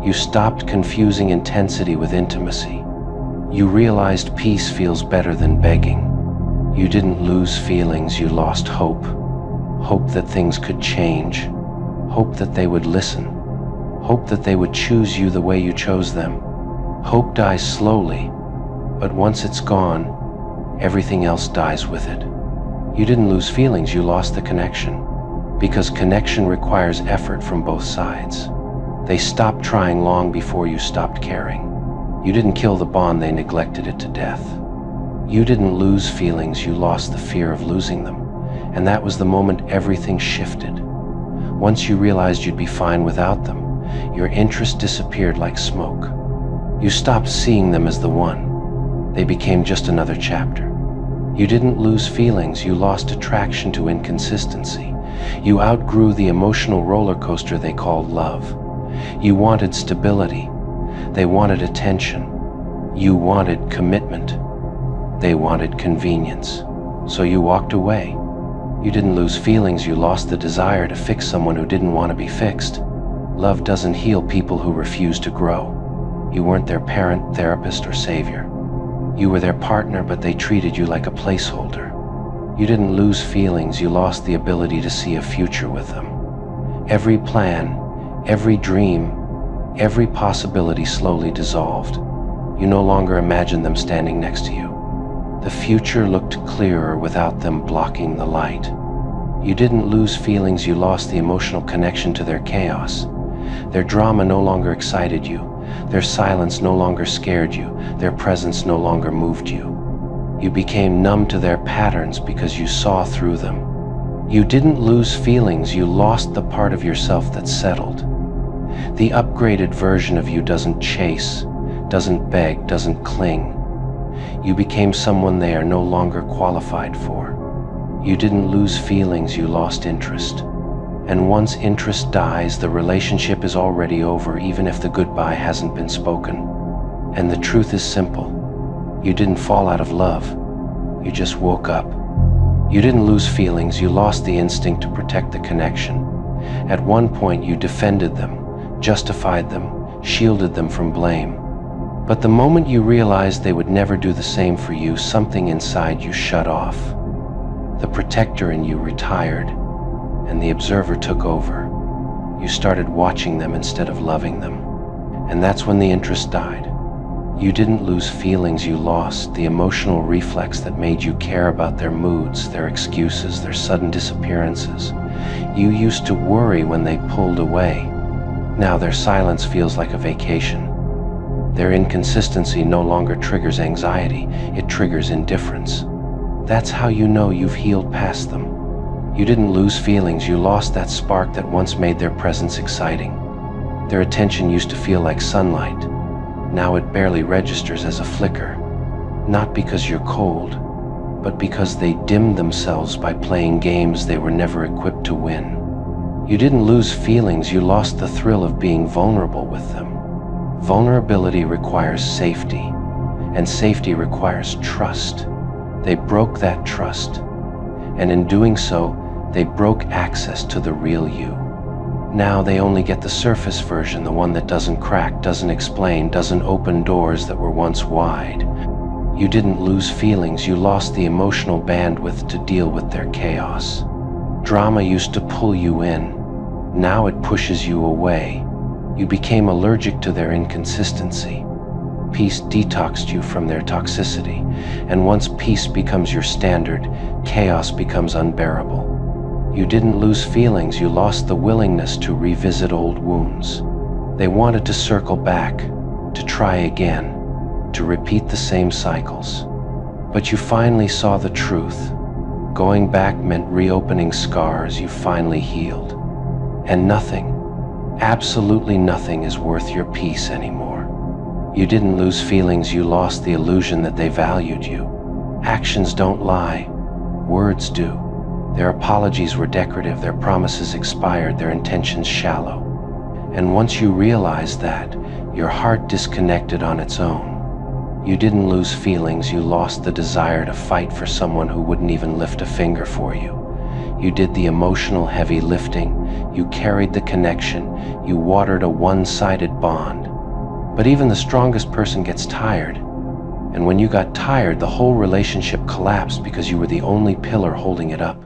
You stopped confusing intensity with intimacy. You realized peace feels better than begging. You didn't lose feelings, you lost hope. Hope that things could change. Hope that they would listen. Hope that they would choose you the way you chose them. Hope dies slowly, but once it's gone, everything else dies with it. You didn't lose feelings, you lost the connection. Because connection requires effort from both sides. They stopped trying long before you stopped caring. You didn't kill the bond, they neglected it to death. You didn't lose feelings, you lost the fear of losing them. And that was the moment everything shifted. Once you realized you'd be fine without them, your interest disappeared like smoke. You stopped seeing them as the one. They became just another chapter. You didn't lose feelings, you lost attraction to inconsistency. You outgrew the emotional roller coaster they called love. You wanted stability. They wanted attention. You wanted commitment. They wanted convenience. So you walked away. You didn't lose feelings, you lost the desire to fix someone who didn't want to be fixed. Love doesn't heal people who refuse to grow. You weren't their parent, therapist, or savior. You were their partner, but they treated you like a placeholder. You didn't lose feelings, you lost the ability to see a future with them. Every plan, every dream, every possibility slowly dissolved. You no longer imagined them standing next to you. The future looked clearer without them blocking the light. You didn't lose feelings, you lost the emotional connection to their chaos. Their drama no longer excited you. Their silence no longer scared you. Their presence no longer moved you. You became numb to their patterns because you saw through them. You didn't lose feelings, you lost the part of yourself that settled. The upgraded version of you doesn't chase, doesn't beg, doesn't cling. You became someone they are no longer qualified for. You didn't lose feelings, you lost interest. And once interest dies, the relationship is already over, even if the goodbye hasn't been spoken. And the truth is simple. You didn't fall out of love. You just woke up. You didn't lose feelings, you lost the instinct to protect the connection. At one point you defended them, justified them, shielded them from blame. But the moment you realized they would never do the same for you, something inside you shut off. The protector in you retired, and the observer took over. You started watching them instead of loving them. And that's when the interest died. You didn't lose feelings, you lost the emotional reflex that made you care about their moods, their excuses, their sudden disappearances. You used to worry when they pulled away. Now their silence feels like a vacation. Their inconsistency no longer triggers anxiety, it triggers indifference. That's how you know you've healed past them. You didn't lose feelings, you lost that spark that once made their presence exciting. Their attention used to feel like sunlight. Now it barely registers as a flicker. Not because you're cold, but because they dimmed themselves by playing games they were never equipped to win. You didn't lose feelings, you lost the thrill of being vulnerable with them. Vulnerability requires safety, and safety requires trust. They broke that trust, and in doing so, They broke access to the real you. Now they only get the surface version, the one that doesn't crack, doesn't explain, doesn't open doors that were once wide. You didn't lose feelings, you lost the emotional bandwidth to deal with their chaos. Drama used to pull you in. Now it pushes you away. You became allergic to their inconsistency. Peace detoxed you from their toxicity, and once peace becomes your standard, chaos becomes unbearable. You didn't lose feelings, you lost the willingness to revisit old wounds. They wanted to circle back, to try again, to repeat the same cycles. But you finally saw the truth. Going back meant reopening scars you finally healed. And nothing, absolutely nothing is worth your peace anymore. You didn't lose feelings, you lost the illusion that they valued you. Actions don't lie, words do. Their apologies were decorative, their promises expired, their intentions shallow. And once you realized that, your heart disconnected on its own. You didn't lose feelings, you lost the desire to fight for someone who wouldn't even lift a finger for you. You did the emotional heavy lifting, you carried the connection, you watered a one-sided bond. But even the strongest person gets tired. And when you got tired, the whole relationship collapsed because you were the only pillar holding it up.